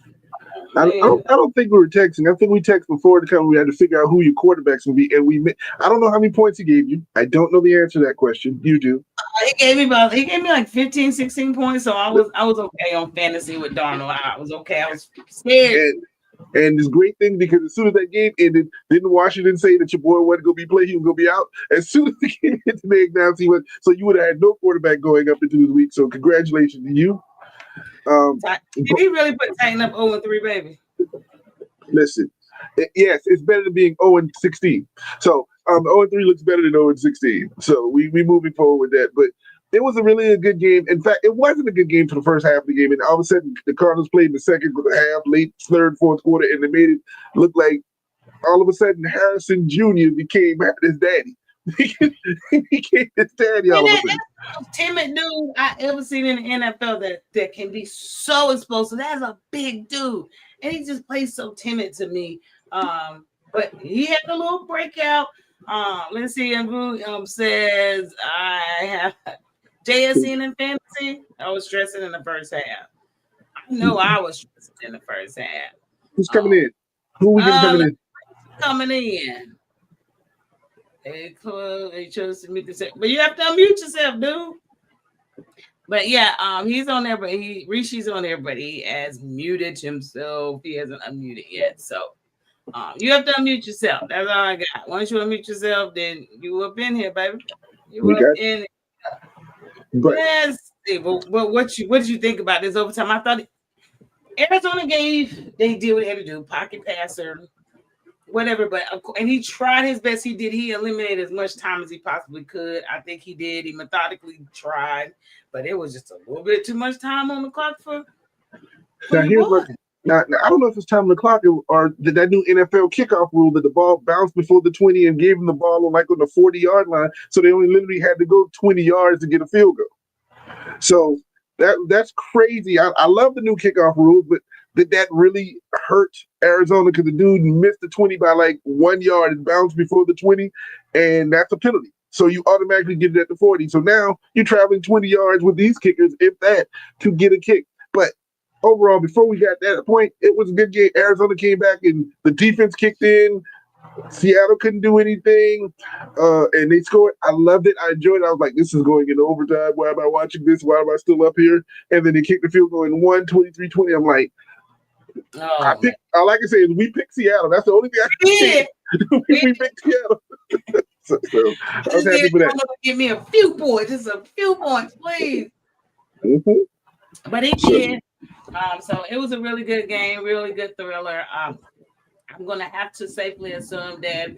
don't think we were texting. I think we texted before the time we had to figure out who your quarterbacks would be, and I don't know how many points he gave you. I don't know the answer to that question. You do. He gave me like 15, 16 points. So I was okay on fantasy with Darnold. I was okay. I was scared. And this great thing, because as soon as that game ended, didn't Washington say that your boy wasn't going to be playing? He was going to be out. As soon as the game ended, they announced he was. So you would have had no quarterback going up into this week. So congratulations to you. Did he really put Titan up 0-3, baby? Listen, yes, it's better than being 0-16. So 0-3 looks better than 0-16. So we moving forward with that. But it was a good game. In fact, it wasn't a good game for the first half of the game. And all of a sudden, the Cardinals played in the second half, late third, fourth quarter, and they made it look like all of a sudden Harrison Jr. became his daddy. He became his daddy all of a sudden. That's the most timid dude I ever seen in the NFL that can be so explosive. That's a big dude. And he just plays so timid to me. But he had a little breakout. Let's see. Says I have JSC in fantasy. I was stressing in the first half. I know I was stressing in the first half. Who's coming in? Who we coming in? Coming in. They chose to mute the set, but you have to unmute yourself, dude. But yeah, he's on there, but Rishi's on there, but he has muted himself. He hasn't unmuted yet, so you have to unmute yourself. That's all I got. Once you unmute yourself, then you up in here, baby. You up in. Let's see. But what did you think about this overtime? I thought Arizona they did what they had to do. Pocket passer. whatever. But and he tried his best. He eliminated as much time as he possibly could. I think he did. He methodically tried, but it was just a little bit too much time on the clock for Now your here's boy. what. Now, I don't know if it's time on the clock or did that new NFL kickoff rule that the ball bounced before the 20 and gave him the ball on the 40-yard line, so they only literally had to go 20 yards to get a field goal. So that's crazy. I love the new kickoff rules, but did that really hurt Arizona because the dude missed the 20 by 1 yard and bounced before the 20, and that's a penalty. So you automatically get it at the 40. So now you're traveling 20 yards with these kickers, if that, to get a kick. But overall, before we got that point, it was a good game. Arizona came back and the defense kicked in. Seattle couldn't do anything, and they scored. I loved it. I enjoyed it. I was like, this is going into overtime. Why am I watching this? Why am I still up here? And then they kicked the field goal in 23-20. I'm like, like I said, we picked Seattle. That's the only thing I can say. We picked Seattle. so I was happy with that. Give me a few points. Just a few points, please. Mm-hmm. But he did. So it was a really good game, really good thriller. I'm gonna have to safely assume that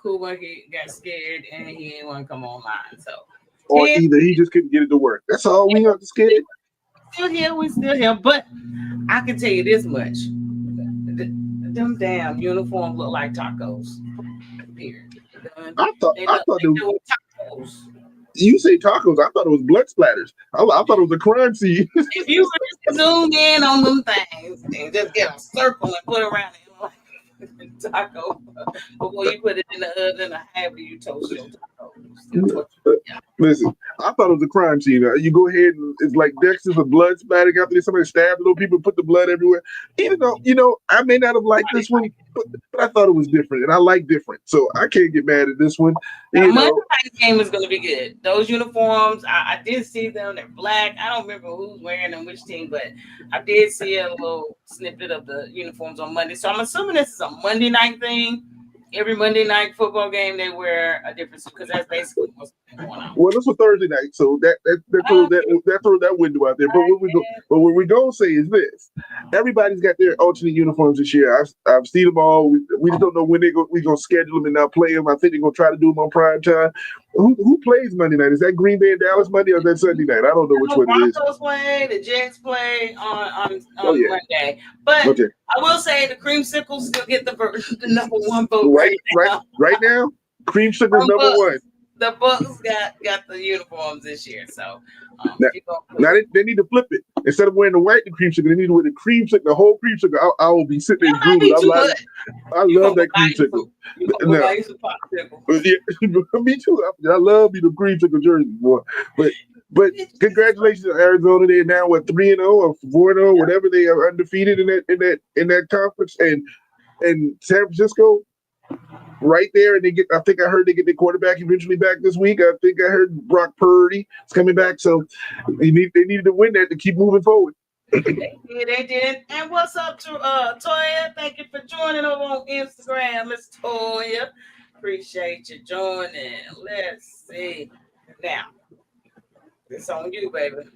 Cool Monkey got scared and he didn't want to come online. So, or either he just couldn't get it to work. That's all we have to scare. We still here. But I can tell you this much: them damn uniforms look like tacos. Period. I thought they were tacos. You say tacos, I thought it was blood splatters. I thought it was a crime scene. If you were zoomed in on them things and just get a circle and put around it like taco before you put it in the oven or however you toast your tacos. Listen, I thought it was a crime scene. You go ahead and it's like Dexter's a blood splattering after somebody stabbed little people, put the blood everywhere. Even though, I may not have liked this one, but I thought it was different, and I like different. So I can't get mad at this one. Monday night's game is going to be good. Those uniforms, I did see them. They're black. I don't remember who's wearing them, which team, but I did see a little snippet of the uniforms on Monday. So I'm assuming this is a Monday night thing. Every Monday night football game, they wear a different suit because that's basically what's going on. Well, this was Thursday night, so that throws that window out there. But what we're gonna say is this: everybody's got their alternate uniforms this year. I've seen them all. We just don't know when we're gonna schedule them and not play them. I think they're gonna try to do them on prime time. Who plays Monday night? Is that Green Bay and Dallas Monday or is that Sunday night? I don't know which one it is. Broncos play, the Jets play on Monday. But I will say the Creamsicles still get the number one vote right now. Creamsicles number one. The Bucks got the uniforms this year, so now they need to flip it. Instead of wearing the white creamsicle, they need to wear the creamsicle, the whole creamsicle. I will be sitting there drooling. I love that creamsicle. Me too. I love me the creamsicle jersey, boy. But congratulations to Arizona. They're now 3-0 or 4-0, whatever. They are undefeated in that conference, and San Francisco. Right there, and I think I heard they get their quarterback eventually back this week. I think I heard Brock Purdy is coming back, so they needed to win that to keep moving forward. They did. And what's up to Toya? Thank you for joining over on Instagram, Miss Toya. Appreciate you joining. Let's see. Now, it's on you, baby.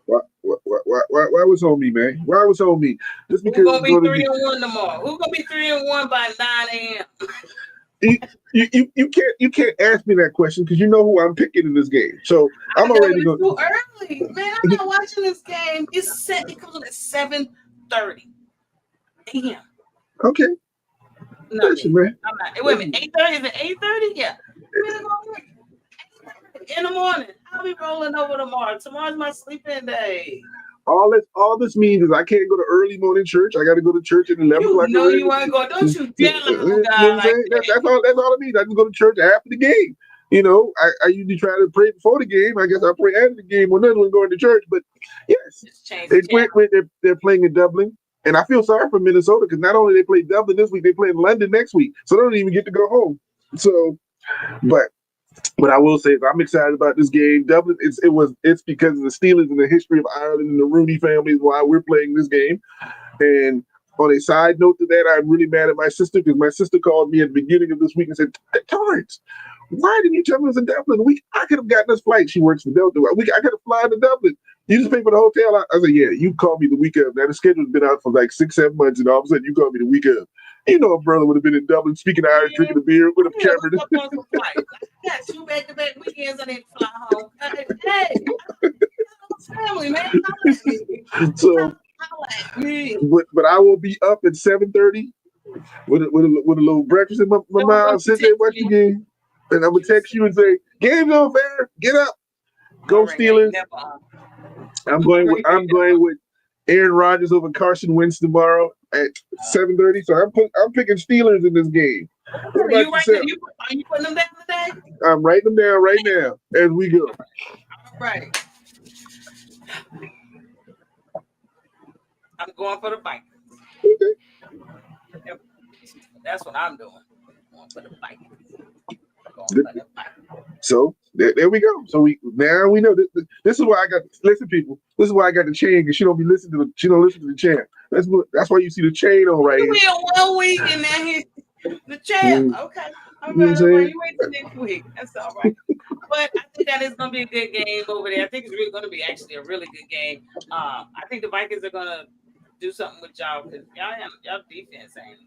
Why was on me, man? Why was on me? Just because we're gonna be 3-1 tomorrow. We're gonna be 3-1 by 9 a.m. You can't ask me that question because you know who I'm picking in this game. So I'm already going. Too early, man. I'm not watching this game. It's set. It comes on at 7:30 a.m. Okay. No, listen, man. I'm not. Wait a minute. 8:30 is it 8:30? Yeah. In the morning. I'll be rolling over tomorrow. Tomorrow's my sleeping day. All this means is I can't go to early morning church. I got to go to church at 11 o'clock. No, you ain't going. Don't you dare let them guy like that. That's all it means. I just go to church after the game. I usually try to pray before the game. I guess I pray after the game when none of them going to church. But yes, they're playing in Dublin. And I feel sorry for Minnesota because not only they play Dublin this week, they play in London next week. So they don't even get to go home. So, but I will say is I'm excited about this game. Dublin, it's because of the Steelers and the history of Ireland and the Rooney family is why we're playing this game. And on a side note to that, I'm really mad at my sister because my sister called me at the beginning of this week and said, Torrance, why didn't you tell me it was in Dublin? I could have gotten us flight. She works for Delta. I could have flown to Dublin. You just pay for the hotel. I said, yeah, you called me the week of. Now the schedule's been out for like 6-7 months, and all of a sudden you called me the week of. You know, a brother would have been in Dublin speaking Irish, drinking a beer with a camera. Up on some flights. I got 2 back-to-back weekends. I didn't fly home. Hey, family, man, holla at me. So, Holla at me. but I will be up at 7:30 with a little breakfast in my mouth, sit there, watch the game, and I'm gonna text you and say, "Game's on, fair. Get up, go Steelers." I'm going with Aaron Rodgers over Carson Wentz tomorrow at 7:30. So I'm picking Steelers in this game. What about yourself? Are you putting them down today? I'm writing them down right now as we go. All right. I'm going for the Vikings. Okay. Yep. That's what I'm doing. I'm going for the Vikings. So there we go. So we know this is why I got people. This is why I got the chain, because she don't listen to the champ. That's why you see the chain on right here. We are 1 week and then he's the champ. Okay. All right. You wait till next week. That's all right. But I think that is going to be a good game over there. I think it's really going to be actually a really good game. I think the Vikings are going to do something with y'all because y'all defense ain't.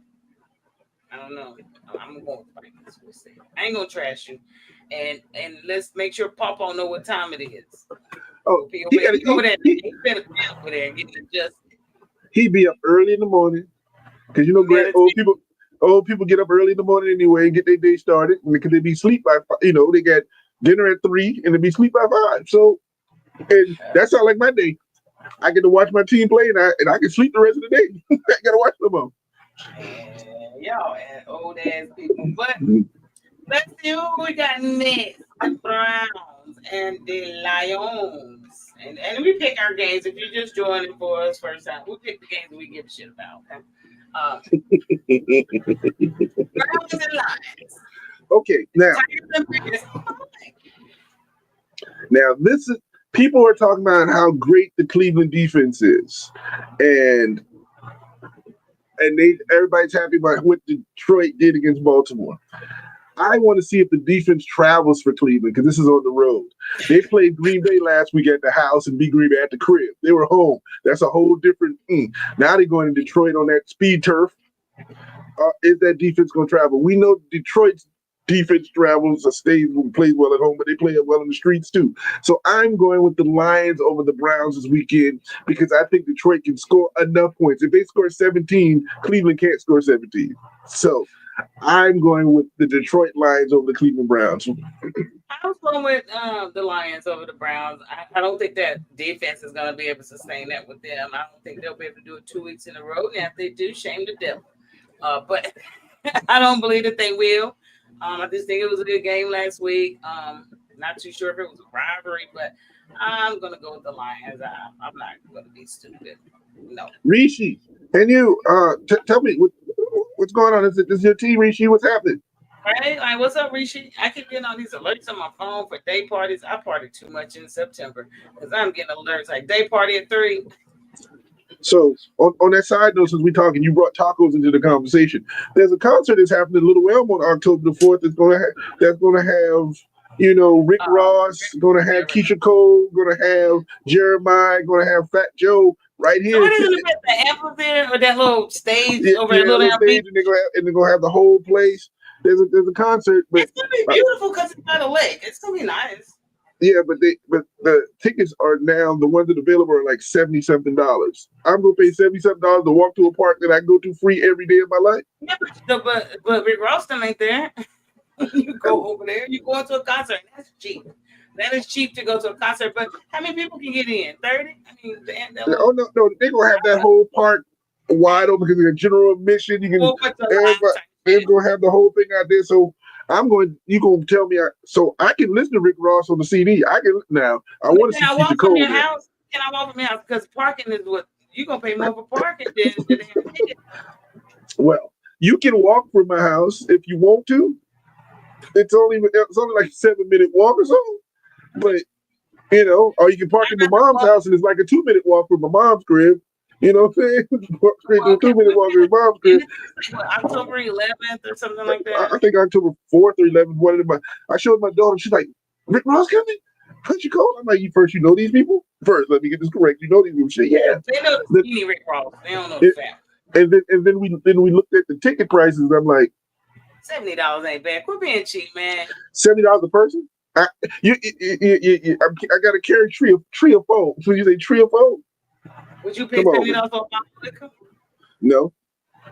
I don't know. I'm going with Vikings. We'll see. I ain't gonna trash you, and let's make sure Papa know what time it is. Oh, he better be over there and get adjusted. He be up early in the morning because old people get up early in the morning anyway and get their day started because they be sleep by they got dinner at 3 and they be sleep by 5. So, and that sounds like my day. I get to watch my team play and I can sleep the rest of the day. I gotta watch them all. Y'all and old ass people. But let's see who we got next. The Browns and the Lions. And we pick our games. If you're just joining for us first time, we pick the games that we give a shit about. Okay? Browns and Lions. Okay, now this is people are talking about how great the Cleveland defense is. And everybody's happy about what Detroit did against Baltimore. I want to see if the defense travels for Cleveland because this is on the road. They played Green Bay last week at the house and beat Green Bay at the crib. They were home. That's a whole different. Now they're going to Detroit on that speed turf. Is that defense going to travel? We know Detroit's defense travels, stays and plays well at home, but they play it well in the streets too. So I'm going with the Lions over the Browns this weekend because I think Detroit can score enough points. If they score 17, Cleveland can't score 17. So I'm going with the Detroit Lions over the Cleveland Browns. I was going with the Lions over the Browns. I don't think that defense is going to be able to sustain that with them. I don't think they'll be able to do it 2 weeks in a row. And if they do, shame the devil. But I don't believe that they will. I just think it was a good game last week. Not too sure if it was a rivalry, but I'm going to go with the Lions. I'm not going to be stupid. No. Rishi, can you tell me what's going on? Is this your team, Rishi? What's happening? Hey, like, what's up, Rishi? I keep getting all these alerts on my phone for day parties. I partied too much in September because I'm getting alerts like day party at 3. So on that side note, since we're talking, you brought tacos into the conversation. There's a concert that's happening in Little Elm on October the 4th. That's going to have Rick Ross, going to have Keisha Cole, going to have Jeremiah, going to have Fat Joe right here. So what is it about the amphitheater or that little stage over at Little Elm? And they're going to have the whole place. There's a concert, but it's gonna be beautiful because it's by the lake. It's gonna be nice. Yeah, but the tickets are now, the ones that are available are like $70-something. I'm gonna pay $70-something to walk to a park that I go to free every day of my life. Yeah, but Rick Ralston ain't there. You go over there, you go to a concert. That's cheap. That is cheap to go to a concert. But how many people can get in? 30? I mean, no, they're gonna have that whole park wide open because it's a general admission. You can they're gonna have the whole thing out there. So you gonna tell me so I can listen to Rick Ross on the CD. I can now. I want to see Keisha Cole. Can I walk from your house? Because parking is what you're gonna pay more for parking than Well, you can walk from my house if you want to. It's only like a 7-minute walk or so. But or you can park in my mom's house and it's like a 2-minute walk from my mom's crib. You know what I'm saying? Straight to a 2-minute walk in my mom's crib. October 11th or something like that. I think October 4th or 11th. I showed my daughter. She's like, Rick Ross coming? Keisha Cole? I'm like, you know these people? First, let me get this correct. You know these people? She said, yeah. They know the skinny Rick Ross. They don't know the fat. And then we looked at the ticket prices. And I'm like, $70 ain't bad. Quit being cheap, man. $70 a person. I got to carry three of four. So you say three of four? Would you pay $70 for a bottle of liquor? No,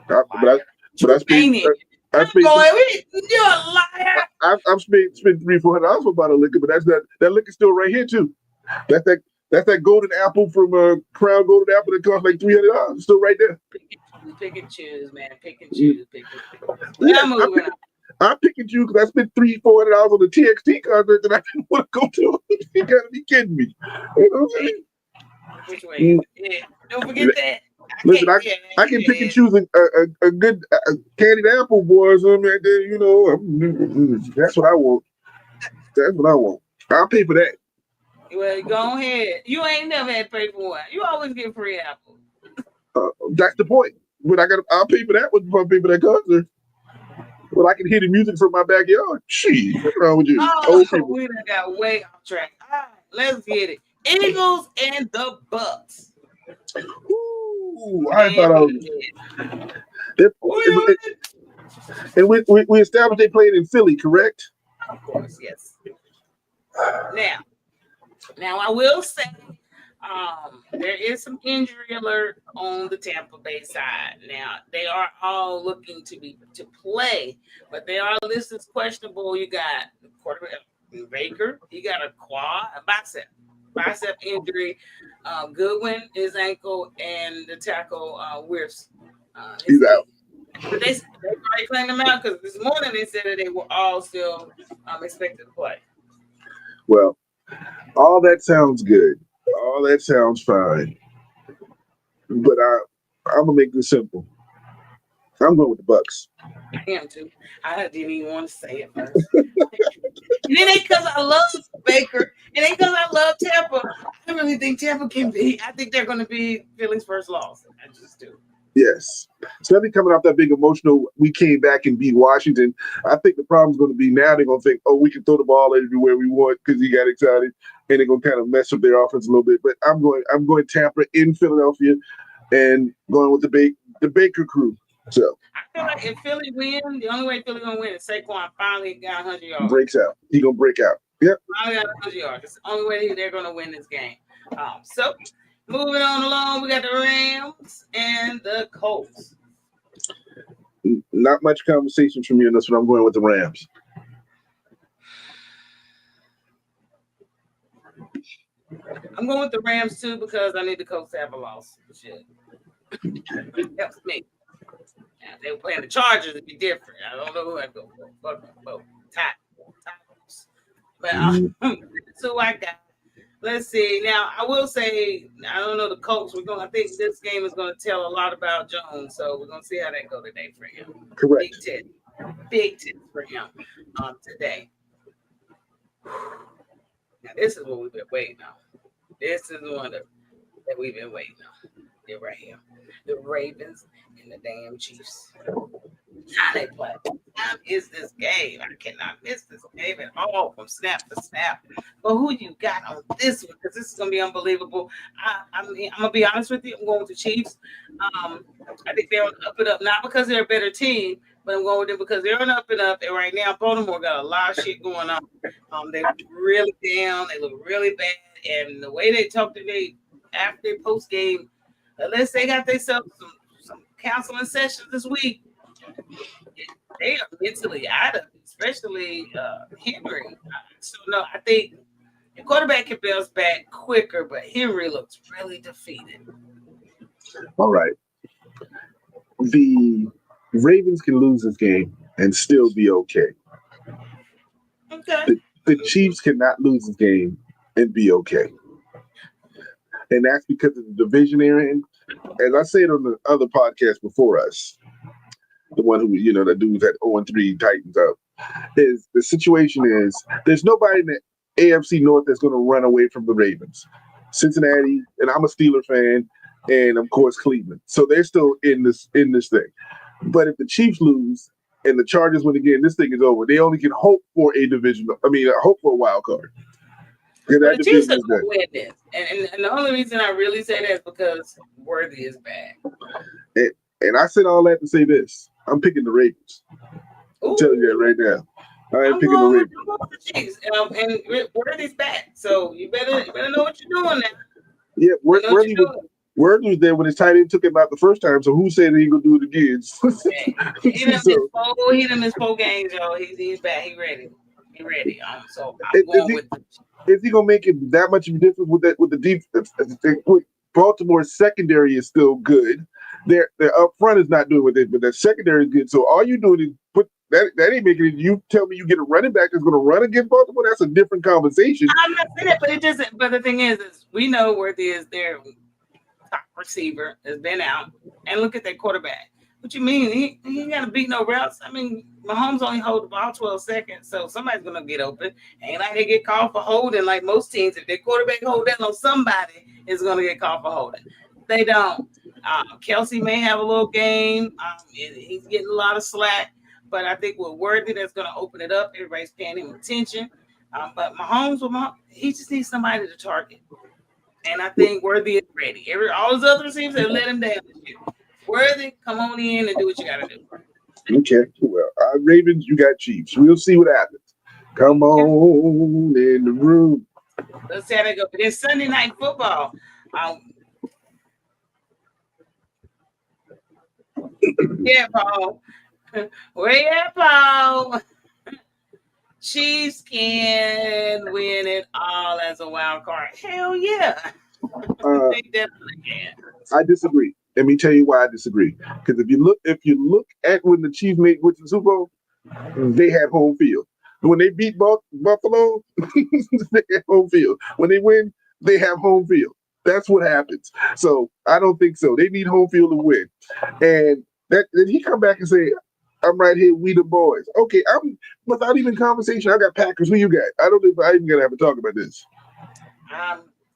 but I spent. You're a liar. I've spent $300-$400 for a bottle of liquor, but that liquor's still right here too. That's that golden apple from Crown Golden Apple that costs like $300. Still right there. Pick and choose, man. Pick and choose. Yeah, I pick and choose because I spent $300-$400 on the TXT concert that I didn't want to go to. You gotta be kidding me. You know what I'm saying? Which way? Yeah. Don't forget that. Listen, I can pick and choose a good candied apple, boy, or something like that. You know, that's what I want. That's what I want. I'll pay for that. Well, go ahead. You ain't never had to pay for one. You always get free apples. That's the point. But I'll pay for that one before I pay for that concert. Well, I can hear the music from my backyard. Gee, what's wrong with you? We done got way off track. All right, let's get it. Eagles and the Bucks. Ooh, I thought I was. And we established they played in Philly, correct? Of course, yes. Now I will say there is some injury alert on the Tampa Bay side. Now they are all looking to play, but they are listed as questionable. You got the quarterback Baker, you got a bicep injury. Goodwin, his ankle, and the tackle Wirfs. He's out. But they already playing them out because this morning they said that they were all still expected to play. Well, all that sounds good. All that sounds fine. But I'm gonna make this simple. I'm going with the Bucks. I am too. I didn't even want to say it first. And it ain't because I love Baker. It ain't because I love Tampa. I really think Tampa can be. I think they're going to be Philly's first loss. I just do. Yes. Especially coming off that big emotional, we came back and beat Washington. I think the problem's going to be now they're going to think, oh, we can throw the ball everywhere we want because he got excited, and they're going to kind of mess up their offense a little bit. But I'm going Tampa in Philadelphia and going with the Baker crew. So I feel like if Philly win, the only way Philly gonna win is Saquon finally got 100 yards. Breaks out. He gonna break out. Yep. Finally got 100 yards. It's the only way they're gonna win this game. So moving on along, we got the Rams and the Colts. Not much conversation from you, and that's what I'm going with the Rams. I'm going with the Rams too because I need the Colts to have a loss. Shit. It helps me. If they were playing the Chargers, it'd be different. I don't know who I'd go for. Titans. But so I got. Let's see. Now I will say I don't know the Colts. I think this game is going to tell a lot about Jones. So we're going to see how that go today for him. Correct. Big tip for him today. Now this is what we've been waiting on. This is the one that we've been waiting on. They're right here. The Ravens and the damn Chiefs. How they play. What time is this game? I cannot miss this game at all from snap to snap. But who you got on this one? Because this is going to be unbelievable. I'm going to be honest with you. I'm going with the Chiefs. I think they're on the up and up. Not because they're a better team, but I'm going with them because they're on the up and up. And right now, Baltimore got a lot of shit going on. They're really down. They look really bad. And the way they talk today after their post game, unless they got themselves some counseling sessions this week, they are mentally out of it, especially Henry. So, no, I think the quarterback can bounce back quicker, but Henry looks really defeated. All right. The Ravens can lose this game and still be okay. Okay. The Chiefs cannot lose this game and be okay. And that's because of the division they're in. As I said on the other podcast before us, the one who, the dude that 0-3 Titans up, is the situation is there's nobody in the AFC North that's going to run away from the Ravens. Cincinnati, and I'm a Steeler fan, and of course Cleveland. So they're still in this thing. But if the Chiefs lose and the Chargers win again, this thing is over. They only can hope for hope for a wild card. Well, the Chiefs are going to win this. And the only reason I really say that is because Worthy is bad. And I said all that to say this: I'm picking the Ravens. I'm telling you that right now. I am picking the Ravens. I'm going with the Chiefs. And Worthy's back, so you better know what you're doing now. Yeah, Worthy was there when his tight end took him out the first time. So who said he gonna do it again? He done missed 4 games, yo. He's back. He ready. So I'm going with. Is he gonna make it that much of a difference with the defense? Baltimore's secondary is still good. Their up front is not doing what they, but their secondary is good. So all you doing is put that ain't making it. You tell me you get a running back that's going to run against Baltimore. That's a different conversation. I'm not saying it, but it doesn't. But the thing is we know Worthy is their top receiver has been out, and look at their quarterback. What you mean? He ain't got to beat no routes. I mean, Mahomes only hold the ball 12 seconds, so somebody's gonna get open. Ain't like they get called for holding like most teams. If their quarterback hold that on somebody, is gonna get called for holding. They don't. Kelsey may have a little game. He's getting a lot of slack, but I think with Worthy, that's gonna open it up. Everybody's paying him attention. But Mahomes, he just needs somebody to target, and I think Worthy is ready. All his other receivers have let him down this year. Worthy, come on in and do what you got to do. Okay, well, Ravens, you got Chiefs. We'll see what happens. Come on in the room. Let's see how they go. It's Sunday night football. Yeah, Paul. Where you at, Paul? Chiefs can win it all as a wild card. Hell yeah. They definitely can. I disagree. Let me tell you why I disagree. Because if you look at when the Chiefs made with the Super Bowl, they had home field. When they beat Buffalo, they have home field. When they win, they have home field. That's what happens. So I don't think so. They need home field to win. And then he come back and say, I'm right here, we the boys. Okay, I'm without even conversation. I got Packers. Who you got? I don't know if I even gonna have to talk about this.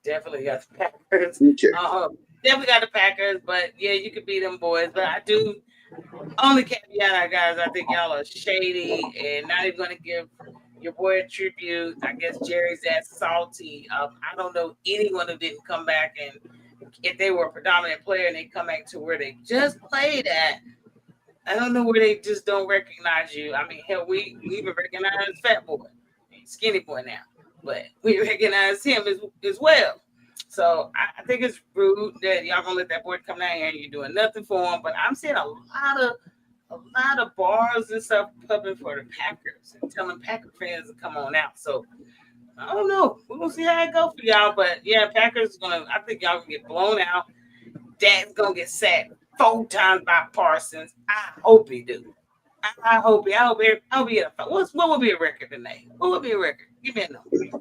Definitely got the Packers. Okay. Definitely got the Packers, but yeah, you could beat them boys. But I do only caveat, guys. I think y'all are shady and not even going to give your boy a tribute. I guess Jerry's that salty. I don't know anyone who didn't come back, and if they were a predominant player and they come back to where they just played at, I don't know where they just don't recognize you. I mean, hell, we even recognize Fat Boy, Skinny Boy now, but we recognize him as well. So I think it's rude that y'all gonna let that boy come down here and you're doing nothing for him. But I'm seeing a lot of bars and stuff pubbing for the Packers and telling Packer fans to come on out. So I don't know. We're gonna see how it goes for y'all. But yeah, Packers I think y'all gonna get blown out. Dad's gonna get sacked 4 times by Parsons. I hope he do. I hope he get a. What would be a record tonight? What would be a record? Give me a number.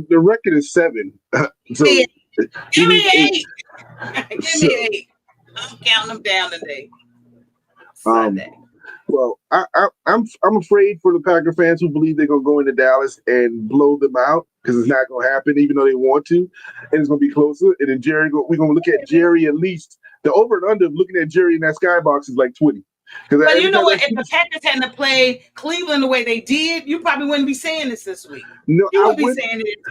The record is 7. So give me 8. Give me 8. I'm counting them down today. Sunday. Well, I'm afraid for the Packer fans who believe they're gonna go into Dallas and blow them out because it's not gonna happen, even though they want to, and it's gonna be closer. And then we're gonna look at Jerry at least. The over and under of looking at Jerry in that skybox is like 20. But you know what? If the Packers hadn't to play Cleveland the way they did, you probably wouldn't be saying this week. No,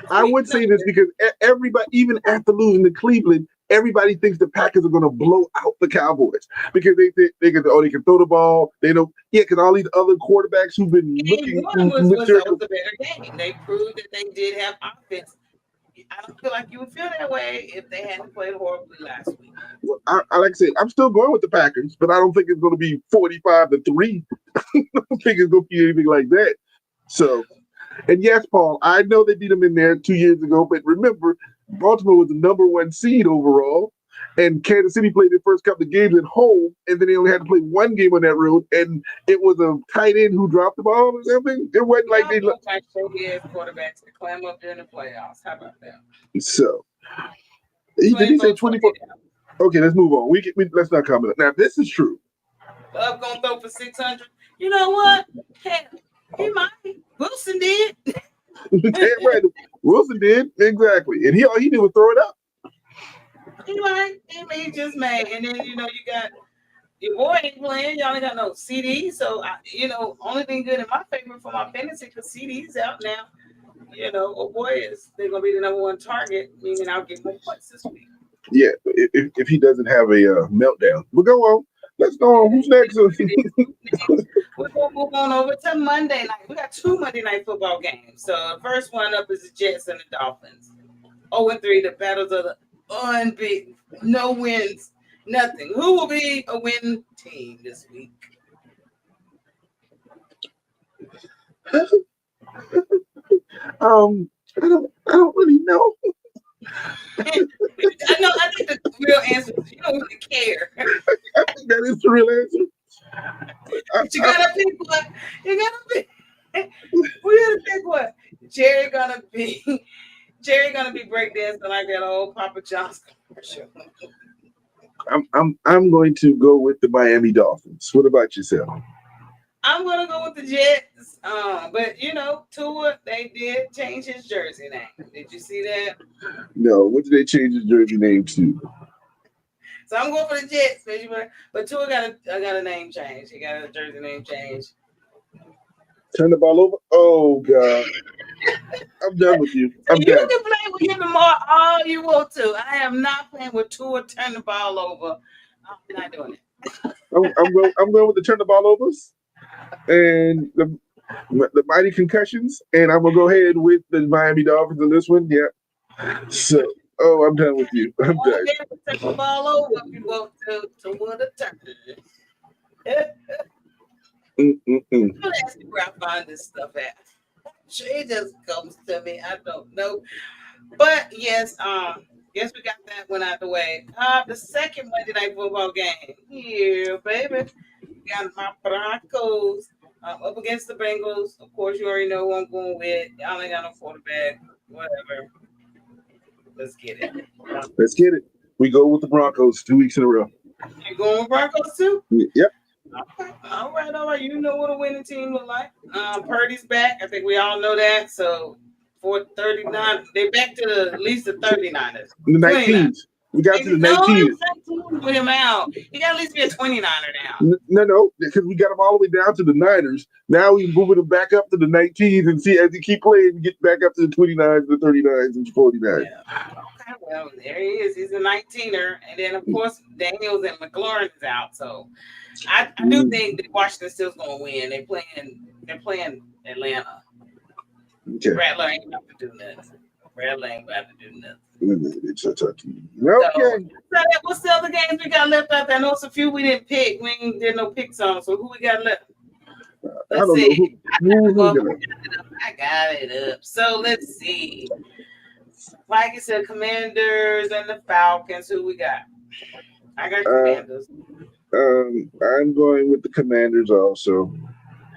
I would say this because everybody, even after losing to Cleveland, everybody thinks the Packers are going to blow out the Cowboys because they can throw the ball. They know, because all these other quarterbacks who've been looking was a better game. They proved that they did have offense. I don't feel like you would feel that way if they hadn't played horribly last week. Well, I like I said, I'm still going with the Packers, but I don't think it's going to be 45-3. I don't think it's going to be anything like that. So, and yes, Paul, I know they beat them in there 2 years ago, but remember, Baltimore was the number 1 seed overall, and Kansas City played their first couple of games at home, and then they only had to play 1 game on that road, and it was a tight end who dropped the ball or something. It wasn't like they looked like quarterbacks to climb up during the playoffs. How about that? So, did he say 24? Okay, let's move on. Let's not comment. Now, if this is true, Love gonna throw for 600. You know what? Heck, he might. Wilson did. Damn right. Wilson did exactly, and all he did was throw it up. He might. He just made, and then you got your boy ain't playing. Y'all ain't got no CD, so only thing good in my favor for my fantasy because CD's out now. They're gonna be the number 1 target, meaning I'll get more points this week. Yeah, if he doesn't have a meltdown, but go on. Let's go on. Who's next? We're gonna move on over to Monday night. We got 2 Monday night football games. So the first one up is the Jets and the Dolphins. 0-3, the battles of the unbeaten, no wins, nothing. Who will be a win team this week? I don't really know. I know. I think the real answer is you don't really care. I think that is the real answer. But you gotta pick one. You gotta pick. We gotta pick one. Jerry gonna be breakdancing like that old Papa John's commercial. I'm going to go with the Miami Dolphins. What about yourself? I'm gonna go with the Jets. But you know, Tua, they did change his jersey name. Did you see that? No, what did they change his jersey name to? So I'm going for the Jets, but Tua got a name change. He got a jersey name change. Turn the ball over. Oh God, I'm done with you. I'm you done. can play with him all you want to. I am not playing with Tua. Turn the ball over. I'm not doing it. I'm going with the turn the ball overs and the mighty concussions, and I'm gonna go ahead with the Miami Dolphins in this one. Yeah. So, I'm done with you. I'm done. Turn the ball over if you want to win a turn. Don't ask me where I find this stuff at. It just comes to me. I don't know. But yes, yes, we got that one out the way. The second Monday night football game. Here, baby. We got my Broncos up against the Bengals. Of course, you already know who I'm going with. Y'all ain't got no quarterback. Whatever. Let's get it. Let's get it. We go with the Broncos 2 weeks in a row. You going with Broncos too? Yep. Okay. All right. You know what a winning team look like. Purdy's back. I think we all know that. So for 39, they back to at least the 39ers. The 19s. We got to the 19s. No, put him out. He got at least be a 29er now. No, because we got him all the way down to the Niners. Now we moving him back up to the 19s and see as he keep playing, we get back up to the 29s, the 39s, and 49s. Yeah. Okay, well, there he is. He's a 19er. And then, of course, Daniels and McLaurin is out. So I do think that Washington's still going to win. They're playing Atlanta. Okay. Rattler ain't about to do nothing. It's a turkey. Okay. So what's the other games we got left out there? I know it's a few we didn't pick. We ain't did no picks on. So who we got left? Let's see. I got it up. So let's see. Like I said, Commanders and the Falcons. Who we got? I got Commanders. I'm going with the Commanders also.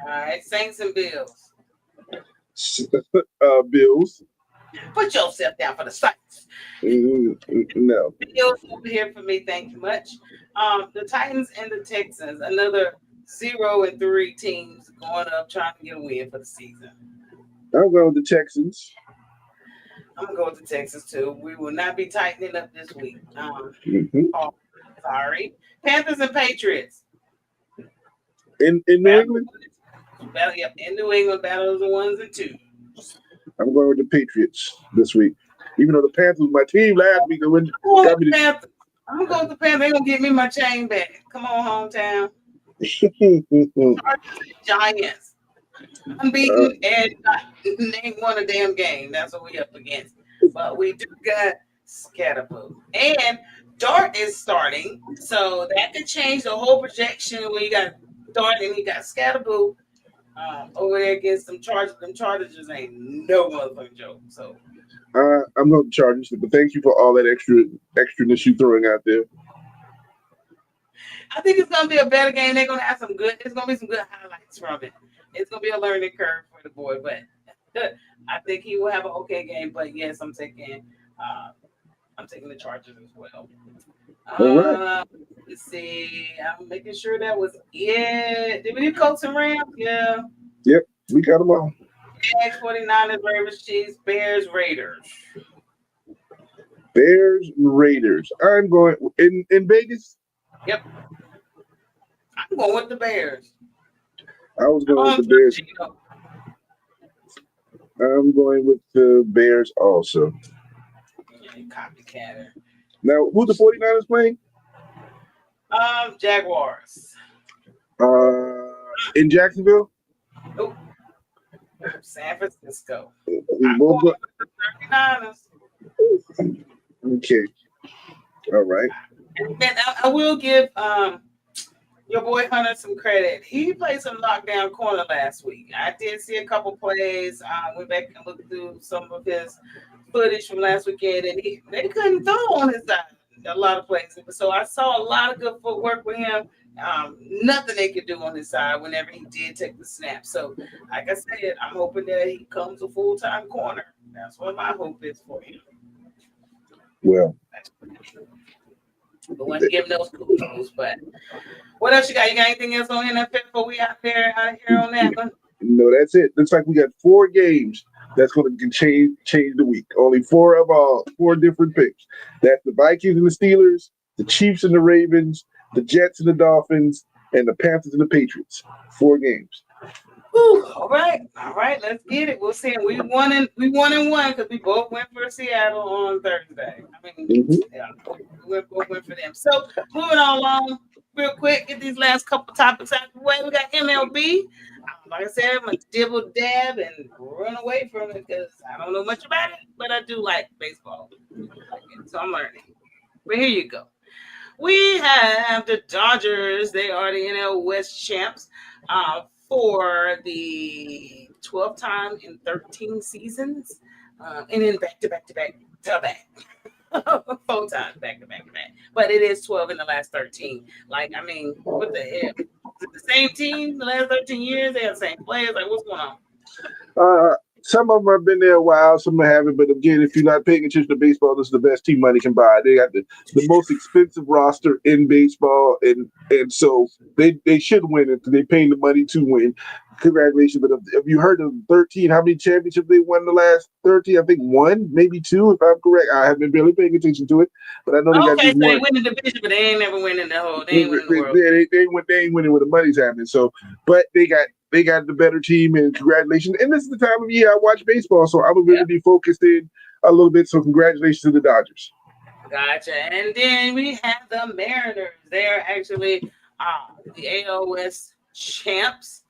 All right, Saints and Bills. Bills. Put yourself down for the Saints. No. Bills over here for me. Thank you much. The Titans and the Texans. Another 0-3 teams going up trying to get a win for the season. I'm going with the Texans. I'm gonna go with the Texans too. We will not be tightening up this week. Sorry. Panthers and Patriots. In New England? In New England, battle of the 1s and 2s. I'm going with the Patriots this week. Even though the Panthers was my team last week. I'm going to go with the Panthers. They're going to get me my chain back. Come on, hometown. Giants. Unbeaten and name won a damn game. That's what we up against. But we do got Scatterboo. And Dart is starting. So that could change the whole projection when you got Dart and you got Scatterboo. Over there against them Chargers. Them Chargers just ain't no motherfucking joke. So I'm going to Chargers, but thank you for all that extraness you throwing out there. I think it's gonna be a better game. They're gonna have there's gonna be some good highlights from it. It's gonna be a learning curve for the boy, but I think he will have an okay game. But yes, I'm taking the Chargers as well. All right. Let's see. I'm making sure that was it. Did we do Colts and Rams? Yeah. Yep, we got them all. 49ers, Ravens, Chiefs, Bears, Raiders. Bears, Raiders. I'm going in Vegas. Yep. I'm going with the Bears. I was going with the Bears. I'm going with the Bears also. Yeah, copycatter. Now, who the 49ers playing? Jaguars. In Jacksonville. Nope. San Francisco. We I'm both going with the 39ers. Okay. All right. And I will give your boy Hunter some credit. He played some lockdown corner last week. I did see a couple plays. Went back and looked through some of his footage from last weekend, and they couldn't throw on his side a lot of plays. So I saw a lot of good footwork with him. Nothing they could do on his side whenever he did take the snap. So, like I said, I'm hoping that he becomes a full-time corner. That's what my hope is for him. Well, but want to give him those kudos. But what else you got? You got anything else on NFL before we out here on that one? No, that's it. Looks like we got 4 games that's going to change the week. Only 4 of all 4 different picks. That's the Vikings and the Steelers, the Chiefs and the Ravens, the Jets and the Dolphins, and the Panthers and the Patriots. 4 games. Whew, all right, let's get it. We'll see. We won and one because we both went for Seattle on Thursday. I mean, yeah, we both went for them. So moving on along real quick, get these last couple topics out of the way. We got MLB. Like I said, I'm gonna dibble dab and run away from it because I don't know much about it, but I do like baseball. So I'm learning. But here you go. We have the Dodgers. They are the NL West champs. For the 12th time in 13 seasons, and then back to back, 4 times back to back. But it is 12 in the last 13. Like, I mean, what the hell? Is it the same team the last 13 years? They have the same players. Like, what's going on? Some of them have been there a while, some haven't. But again, if you're not paying attention to baseball, this is the best team money can buy. They got the most expensive roster in baseball, and so they should win it. They're paying the money to win. Congratulations. But have you heard of 13? How many championships they won the last 13? I think 1, maybe 2, if I'm correct. I haven't been really paying attention to it, but I know they got okay, just so one. they win the division, but they ain't never winning the whole. They ain't winning the world. They ain't winning when the money's happening. So, but they got the better team, and congratulations. And this is the time of year I watch baseball, so I would really be focused in a little bit. So congratulations to the Dodgers. Gotcha. And then we have the Mariners. They're actually the AL West champs.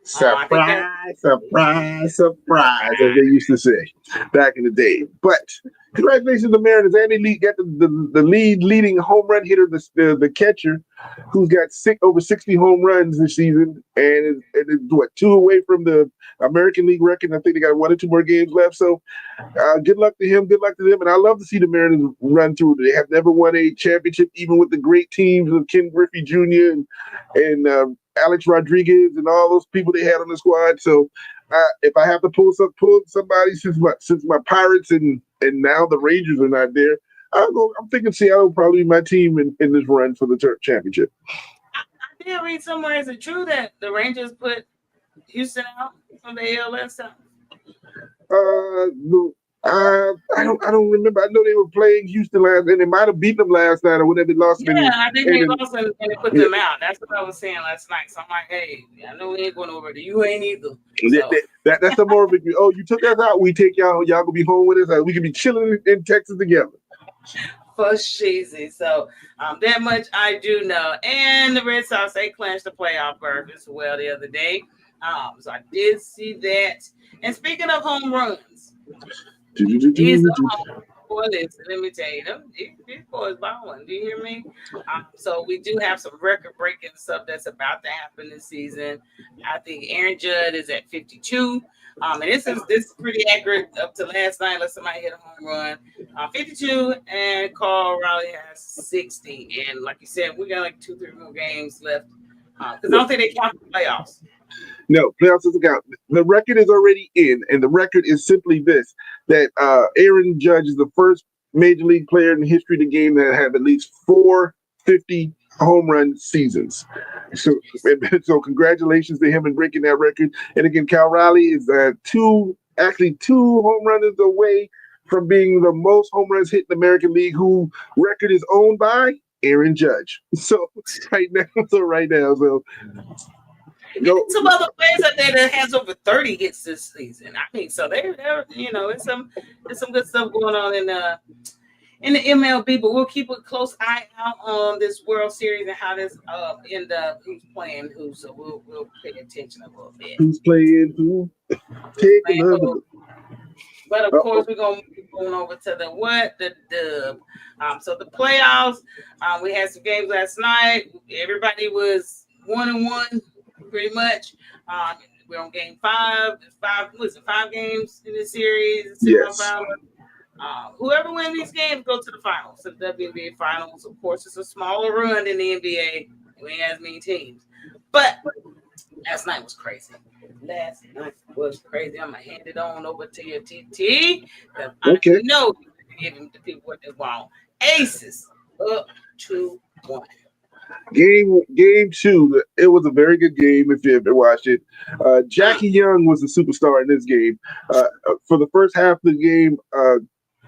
Surprise, as they used to say back in the day. But congratulations to the Mariners. And they got the leading home run hitter, the catcher, who's got over 60 home runs this season, and is 2 away from the American League record. I think they got 1 or 2 more games left. So good luck to him. Good luck to them. And I love to see the Mariners run through. They have never won a championship, even with the great teams of Ken Griffey Jr. and Alex Rodriguez and all those people they had on the squad. So if I have to pull somebody since my Pirates and now the Rangers are not there, I'm thinking Seattle will probably be my team in this run for the championship. I did read somewhere, is it true that the Rangers put Houston out from the AL last time? I don't remember. I know they were playing Houston last, and they might have beaten them last night, or whatever they lost. Yeah, I think they lost and they put them out. That's what I was saying last night. So I'm like, hey, I know we ain't going over there. You ain't either. So. That's the more of it. Oh, you took us out. We take y'all. Y'all gonna be home with us. We can be chilling in Texas together. For cheesy. So that much I do know. And the Red Sox, they clinched the playoff berth as well the other day. So I did see that. And speaking of home runs. Boy, listen, let me tell you, these boys balling. Do you hear me? So we do have some record-breaking stuff that's about to happen this season. I think Aaron Judd is at 52. And this is pretty accurate up to last night. Let somebody hit a home run. 52, and Carl Raleigh has 60. And like you said, we got like 2-3 more games left. Because I don't think they count the playoffs. No, playoffs doesn't count. The record is already in, and the record is simply this: that Aaron Judge is the first major league player in the history of the game that have at least 4 50 home run seasons. So congratulations to him in breaking that record. And again, Cal Riley is 2 home runners away from being the most home runs hit in the American League, who record is owned by Aaron Judge. So right now. Some other players out there that has over 30 hits this season. I mean, so they're it's some good stuff going on in the MLB, but we'll keep a close eye out on this World Series and how this end up, who's playing who. So we'll pay attention a little bit. Who's playing who? Take another look. But of course, we're gonna be going over to the dub. So the playoffs. We had some games last night. Everybody was 1-1, pretty much. We're on game 5. There's 5 games in this series. Yes. Whoever wins these games go to the finals. The WNBA finals. Of course, it's a smaller run than the NBA. We ain't as many teams. But last night was crazy. I'm gonna hand it on over to your TT. Okay. I know you're giving the people what they want. Aces up 2-1. Game 2. It was a very good game if you ever watched it. Jackie Young was the superstar in this game. For the first half of the game,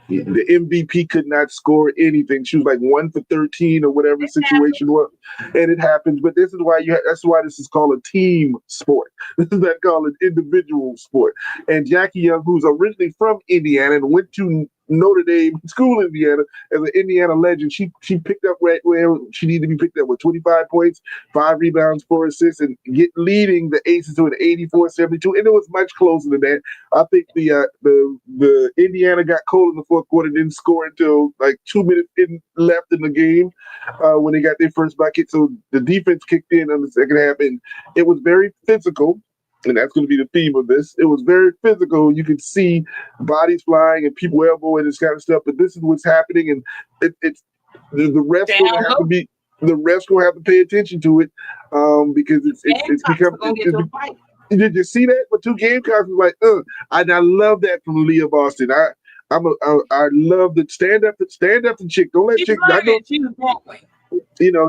the MVP could not score anything. She was like 1 for 13 or whatever the situation was, and it happens. But this is why that's why this is called a team sport. This is not called an individual sport. And Jackie Young, who's originally from Indiana and went to Notre Dame school in Indiana as an Indiana legend, she picked up right where she needed to be picked up with 25 points, 5 rebounds, 4 assists, and leading the Aces to an 84-72. And it was much closer than that. I think the Indiana got cold in the fourth quarter, didn't score until like 2 minutes left in the game when they got their first bucket. So the defense kicked in the second half, and it was very physical. And that's going to be the theme of this. It was very physical. You could see bodies flying and people elbowing and this kind of stuff. But this is what's happening, and it's the refs going to have to be. The refs going to have to pay attention to it because it's become. Did you see that? But 2 Gamecocks was like, and I love that from Leah Boston. I love the stand up to chick. Don't let chick. I know she was walking.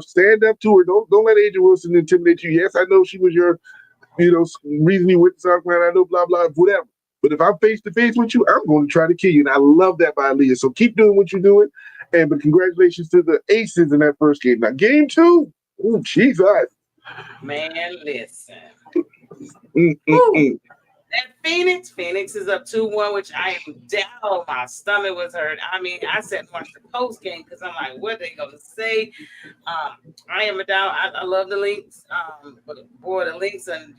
Stand up to her. Don't let Adrian Wilson intimidate you. Yes, I know she was your. Reason you went to South Carolina, I know, blah, blah, whatever. But if I'm face to face with you, I'm going to try to kill you. And I love that by Leah. So keep doing what you're doing. But congratulations to the Aces in that first game. Now, game 2. Oh, Jesus. Man, listen. That Phoenix is up 2-1, which I am down. My stomach was hurt. I mean, I sat and watched the post game because I'm like, what are they going to say? I am down. I love the Lynx. But boy, the Lynx, and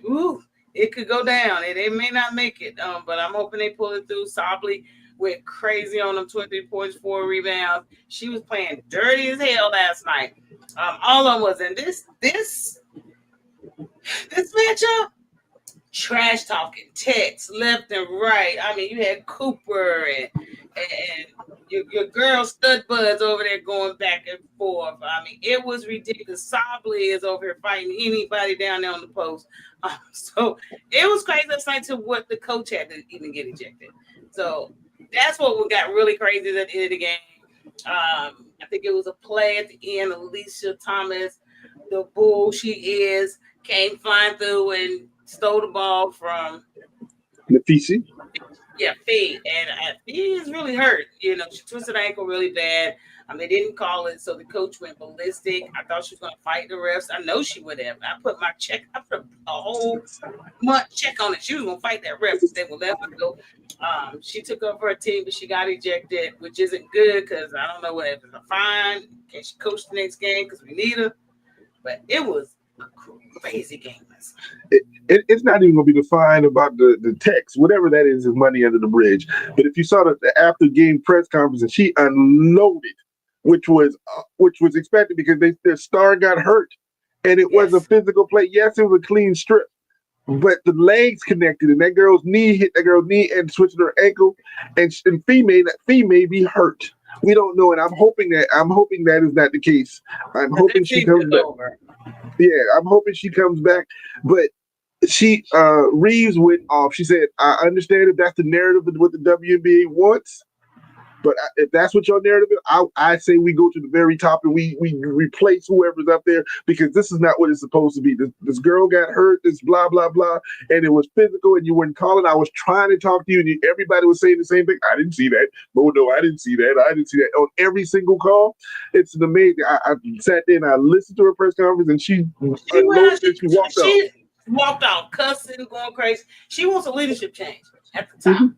it could go down. They may not make it. But I'm hoping they pull it through. Sobley went crazy on them, 23 points, 4 rebounds. She was playing dirty as hell last night. All of them was in this matchup. Trash talking, text left and right. I mean, you had Cooper and your girl Stud Buds over there going back and forth. I mean, it was ridiculous. Sobley is over here fighting anybody down there on the post. So it was crazy last night to what the coach had to even get ejected. So that's what got really crazy at the end of the game. I think it was a play at the end. Alicia Thomas, the bull she is, came flying through and stole the ball from Nafisi. Yeah, Fee. And Fee is really hurt. She twisted her ankle really bad. They didn't call it, so the coach went ballistic. I thought she was going to fight the refs. I know she would have. I put a whole month check on it. She was going to fight that ref. They would let her go. She took up her team, but she got ejected, which isn't good because I don't know what if it's a fine. Can she coach the next game because we need her? But it was a crazy game. It's not even going to be defined about the text. Whatever that is money under the bridge. But if you saw the after game press conference, and she unloaded, which was expected because their star got hurt, and it was a physical play. Yes, it was a clean strip, but the legs connected, and that girl's knee hit that girl's knee and switched her ankle, and Fee may be hurt. We don't know, and I'm hoping that is not the case. I'm hoping she comes back. Yeah, I'm hoping she comes back. But Reeves went off. She said, I understand if that's the narrative of what the WNBA wants, but if that's what your narrative is, I say we go to the very top and we replace whoever's up there because this is not what it's supposed to be. This girl got hurt, this blah, blah, blah, and it was physical and you weren't calling. I was trying to talk to you and everybody was saying the same thing. I didn't see that. Oh, no, I didn't see that. I didn't see that. On every single call, it's an amazing. I sat there and I listened to her press conference and she walked out. She walked out, cussing, going crazy. She wants a leadership change at the top.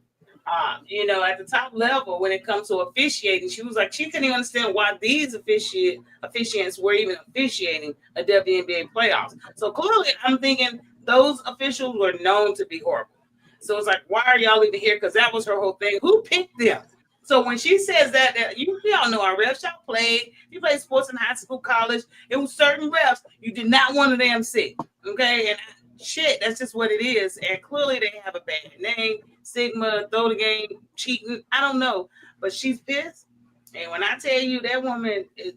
At the top level when it comes to officiating, she was like, she couldn't even understand why these officiants were even officiating a WNBA playoffs. So clearly, I'm thinking those officials were known to be horrible. So it's like, why are y'all even here? Because that was her whole thing. Who picked them? So when she says that we all know our refs, y'all played. You played sports in high school, college. It was certain refs you did not want a damn sit. Okay, and shit, that's just what it is. And clearly they have a bad name. Sigma, throw the game, cheating. I don't know, but she's pissed. And when I tell you that woman is,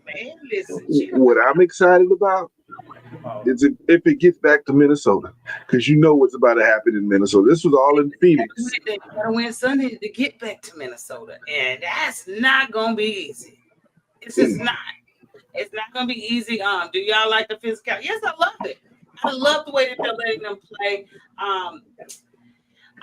man, listen. What I'm excited about is if it gets back to Minnesota, because you know what's about to happen in Minnesota. This was all in Phoenix. They gotta win Sunday to get back to Minnesota, and that's not gonna be easy. It's just not. It's not gonna be easy. Do y'all like the physical? Yes, I love it. I love the way that they're letting them play. I'm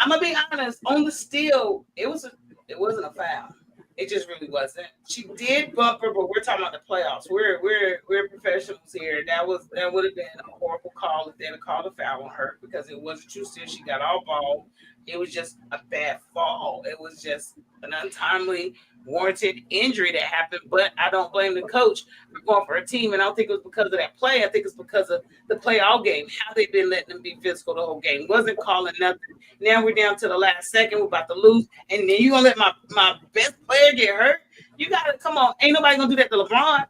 gonna be honest. On the steal, it wasn't a foul. It just really wasn't. She did bump her, but we're talking about the playoffs. We're professionals here. That would have been a horrible call if they had called a foul on her because it wasn't true steal. She got all ball. It was just a bad fall. It was just an untimely, warranted injury that happened. But I don't blame the coach for going for a team, and I don't think it was because of that play. I think it's because of the playoff game. How they've been letting them be physical the whole game. Wasn't calling nothing. Now we're down to the last second. We're about to lose, and then you're gonna let my best player get hurt. You gotta come on. Ain't nobody gonna do that to LeBron.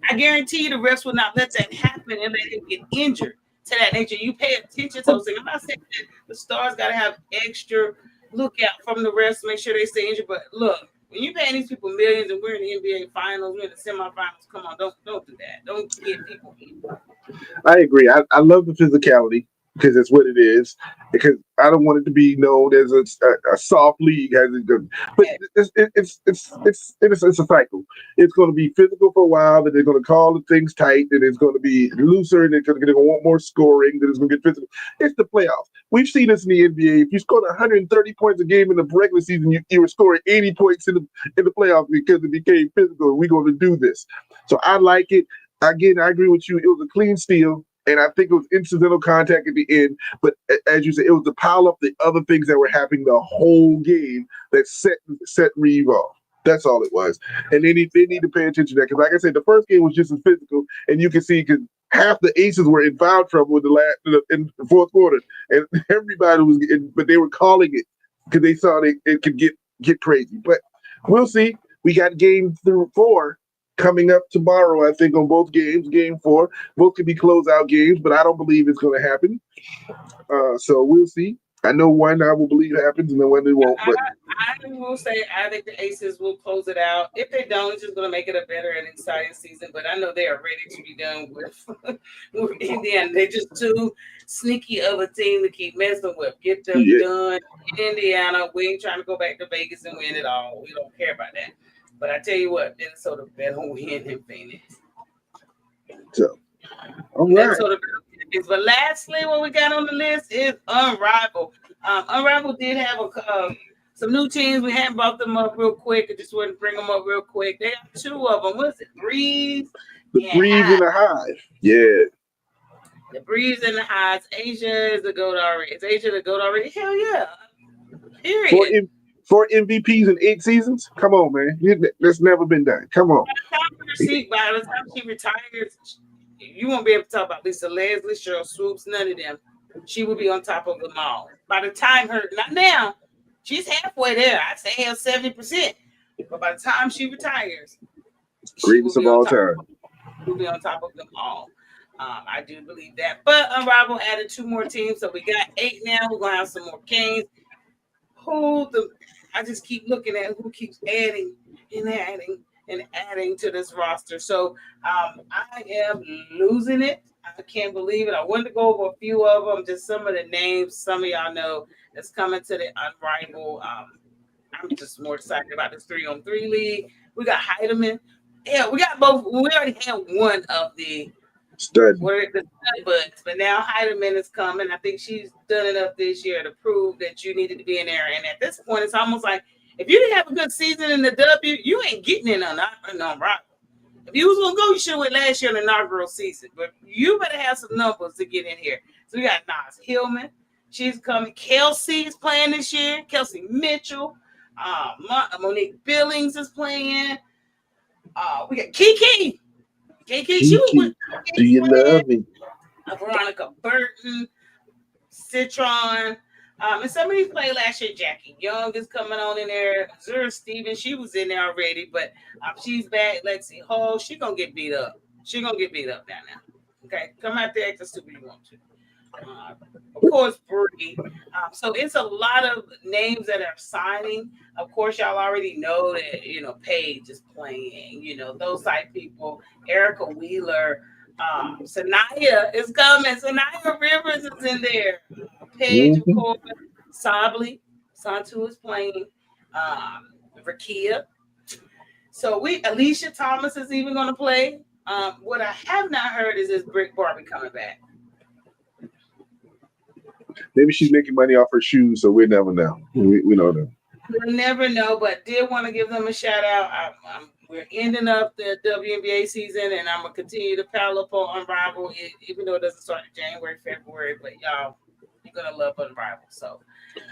I guarantee you the refs will not let that happen and let him get injured to that nature. You pay attention to those things. I'm not saying that the stars gotta have extra lookout from the refs to make sure they stay injured. But look, when you paying these people millions and we're in the NBA finals, we're in the semifinals, come on, don't do that. Don't get people injured. I agree. I love the physicality because it's what it is. Because I don't want it to be known as a soft league, but it's a cycle. It's going to be physical for a while, then they're going to call the things tight, then it's going to be looser, and they're going to want more scoring, then it's going to get physical. It's the playoffs. We've seen this in the NBA. If you scored 130 points a game in the regular season, you were scoring 80 points in the playoffs because it became physical. We're going to do this. So I like it. Again, I agree with you. It was a clean steal. And I think it was incidental contact at the end. But as you said, it was the pile up the other things that were happening the whole game that set Reeve off. That's all it was. And they need to pay attention to that. Because like I said, the first game was just as physical. And you can see because half the aces were in foul trouble in the fourth quarter. And everybody was but they were calling it because they saw it could get crazy. But we'll see. We got game 4 coming up tomorrow, I think, on both games. Game 4, both could be closeout games, but I don't believe it's going to happen. So we'll see. I know one I will believe happens, and then one they won't. But I will say I think the Aces will close it out. If they don't, it's just going to make it a better and exciting season. But I know they are ready to be done with Indiana. They're just too sneaky of a team to keep messing with. Get them done in Indiana. We ain't trying to go back to Vegas and win it all. We don't care about that. But I tell you what, Minnesota better win in Phoenix. So, all right. But lastly, what we got on the list is Unrivaled. Unrivaled did have some new teams. We hadn't brought them up real quick. I just wanted to bring them up real quick. They got 2 of them. What is it? Breeze. The Breeze and the Hive. Yeah. The Breeze and the Hives. Asia is the GOAT already. Is Asia the GOAT already? Hell yeah. Period. 4 MVPs in 8 seasons? Come on, man. That's never been done. Come on. By the time she retires, you won't be able to talk about Lisa Leslie, Cheryl Swoops, none of them. She will be on top of them all. By the time not now, she's halfway there. I'd say 70%. But by the time she retires, greatest of all time. She'll be on top of them all. I do believe that. But Unrivaled added 2 more teams, so we got 8 now. We're going to have some more Canes. I just keep looking at who keeps adding and adding to this roster. So I am losing it. I can't believe it. I wanted to go over a few of them, just some of the names some of y'all know that's coming to the Unrivaled. I'm just more excited about this 3-on-3 league. We got Heidemann. Yeah, we got both. We already had one of the stud buds, but now Heidemann is coming. I think she's done enough this year to prove that you needed to be in there. And at this point, it's almost like if you didn't have a good season in the W, you ain't getting in on Unrivaled. If you was gonna go, you should have went last year in the inaugural season. But you better have some numbers to get in here. So we got Nas Hillman, She's coming. Kelsey is playing this year. Kelsey Mitchell. Monique Billings is playing. We got Kiki. She was with do you love me? Veronica Burton, Citron. And somebody played last year. Jackie Young is coming on in there. Zura Stevens, she was in there already, but she's back. Lexi Hall, she gonna get beat up. She gonna get beat up down now. Okay, come out there, act as stupid you want to. Of course, Bree. So it's a lot of names that are signing. Of course, y'all already know that Paige is playing. Those type people. Erica Wheeler, Sanaya is coming. Sanaya Rivers is in there. Paige, of course. Sably, Santu is playing. Rakia. So Alicia Thomas is even going to play. What I have not heard is Brick Barbie coming back. Maybe she's making money off her shoes, so we never know. We don't know. We'll never know, but did want to give them a shout out. We're ending up the WNBA season, and I'm gonna continue to pile up on Unrivaled, even though it doesn't start in January, February. But y'all, you're gonna love Unrivaled. So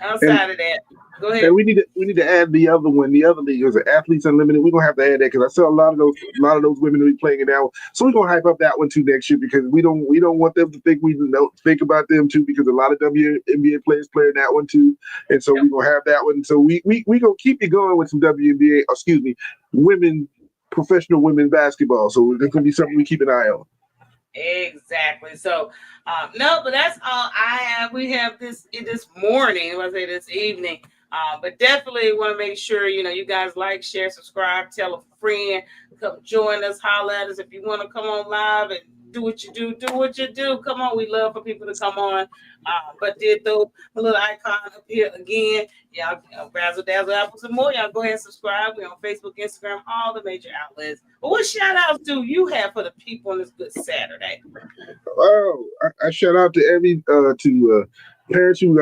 outside of that, go ahead. And we need to add the other one. The other league is Athletes Unlimited. We're gonna have to add that because I saw a lot of those women will be playing it now. So we're gonna hype up that one too next year because we don't want them to think think about them too because a lot of WNBA players play in that one too. And so we're gonna have that one. So we gonna keep it going with some professional women basketball. So it's gonna be something we keep an eye on. Exactly. So, no, but that's all I have. We have this morning. I say this evening. But definitely want to make sure you guys like, share, subscribe, tell a friend, come join us, holler at us if you want to come on live and do what you do. Do what you do. Come on, we love for people to come on. But did throw a little icon up here again. Y'all razzle dazzle apples and more. Y'all go ahead and subscribe. We're on Facebook, Instagram, all the major outlets. But what shout outs do you have for the people on this good Saturday? Oh, I shout out to parents who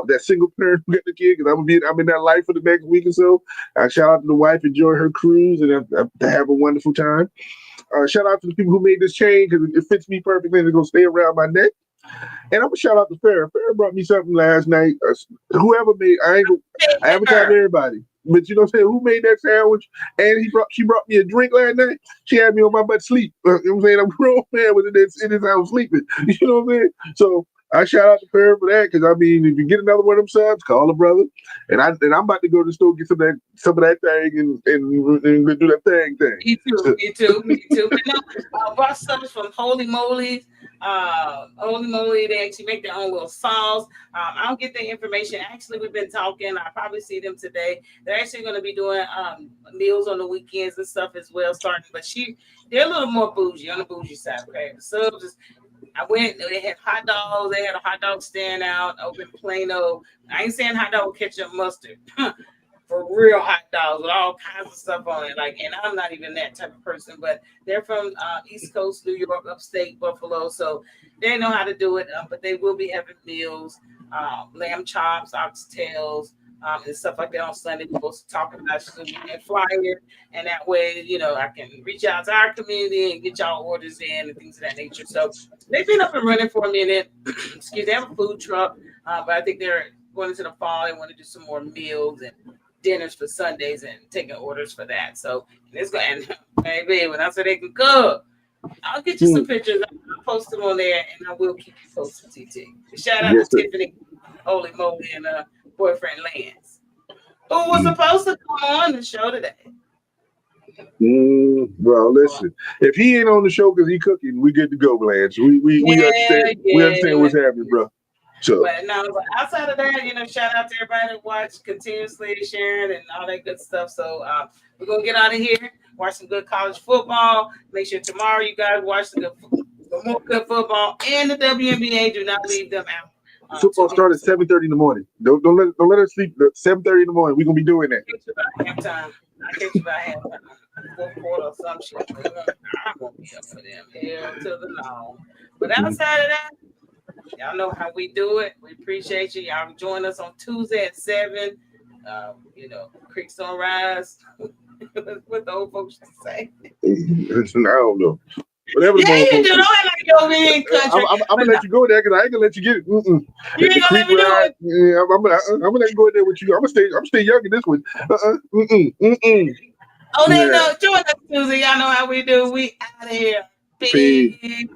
that single parent who get the kid because I'm in that life for the next week or so. I shout out to the wife, enjoy her cruise and have a wonderful time. Shout out to the people who made this change because it fits me perfectly and it's gonna stay around my neck. And I'm gonna shout out to Farrah. Farrah brought me something last night. Whoever made, I advertise everybody, but you know what I'm saying? Who made that sandwich? And she brought me a drink last night. She had me on my butt sleep. You know what I'm saying? I'm a grown man with in his house sleeping. You know what I'm saying? So I shout out to Farrah for that because if you get another one of them subs, call a brother. And I'm about to go to the store get some of that thing and do that thing. Me too. I bought subs from Holy Moly. Holy Moly, they actually make their own little sauce. I don't get the information. Actually, we've been talking. I probably see them today. They're actually going to be doing meals on the weekends and stuff as well, starting. But they're a little more bougie on the bougie side. Okay, the subs is. I went. They had hot dogs. They had a hot dog stand out over in Plano. I ain't saying hot dog with ketchup mustard. For real hot dogs with all kinds of stuff on it. And I'm not even that type of person, but they're from East Coast, New York, upstate Buffalo, so they know how to do it. But they will be having meals, lamb chops, oxtails, and stuff like that on Sunday. We're supposed to talk about and flyer, and that way, I can reach out to our community and get y'all orders in and things of that nature. So they've been up and running for a minute. They have a food truck, but I think they're going into the fall. They want to do some more meals and dinners for Sundays and taking orders for that. So it's going. Maybe when I say they can cook, I'll get you some pictures. I'll post them on there, and I will keep you posted. TT. Shout out to Tiffany, Holy Moly, and boyfriend Lance, who was supposed to come on the show today. Well, listen. If he ain't on the show because he cooking, we good to go, Lance. We understand. We understand what's happening, bro. So, but outside of that, shout out to everybody that watch continuously, sharing and all that good stuff. So we're gonna get out of here, watch some good college football. Make sure tomorrow you guys watch some more good football and the WNBA. Do not leave them out. Football starts at 7:30 in the morning. Don't let us sleep. 7:30 in the morning. We're gonna be doing that. I catch you by halftime. Fourth quarter or some shit. I won't be up for them. Hell to the no. But outside of that. Y'all know how we do it. We appreciate you. Y'all join us on Tuesday at 7. Creeks don't rise. What the old folks say. I don't know. Whatever the Yeah, you motherfucker. do. Don't act like you're in country. I'm gonna let you go there because I ain't gonna let you get it. You ain't The gonna creek let me do ride. it. Yeah, I'm gonna let you go in there with you. I'm gonna stay young in this one. On that Yeah. note, join us Tuesday. Y'all know how we do. We out of here. Peace. Peace.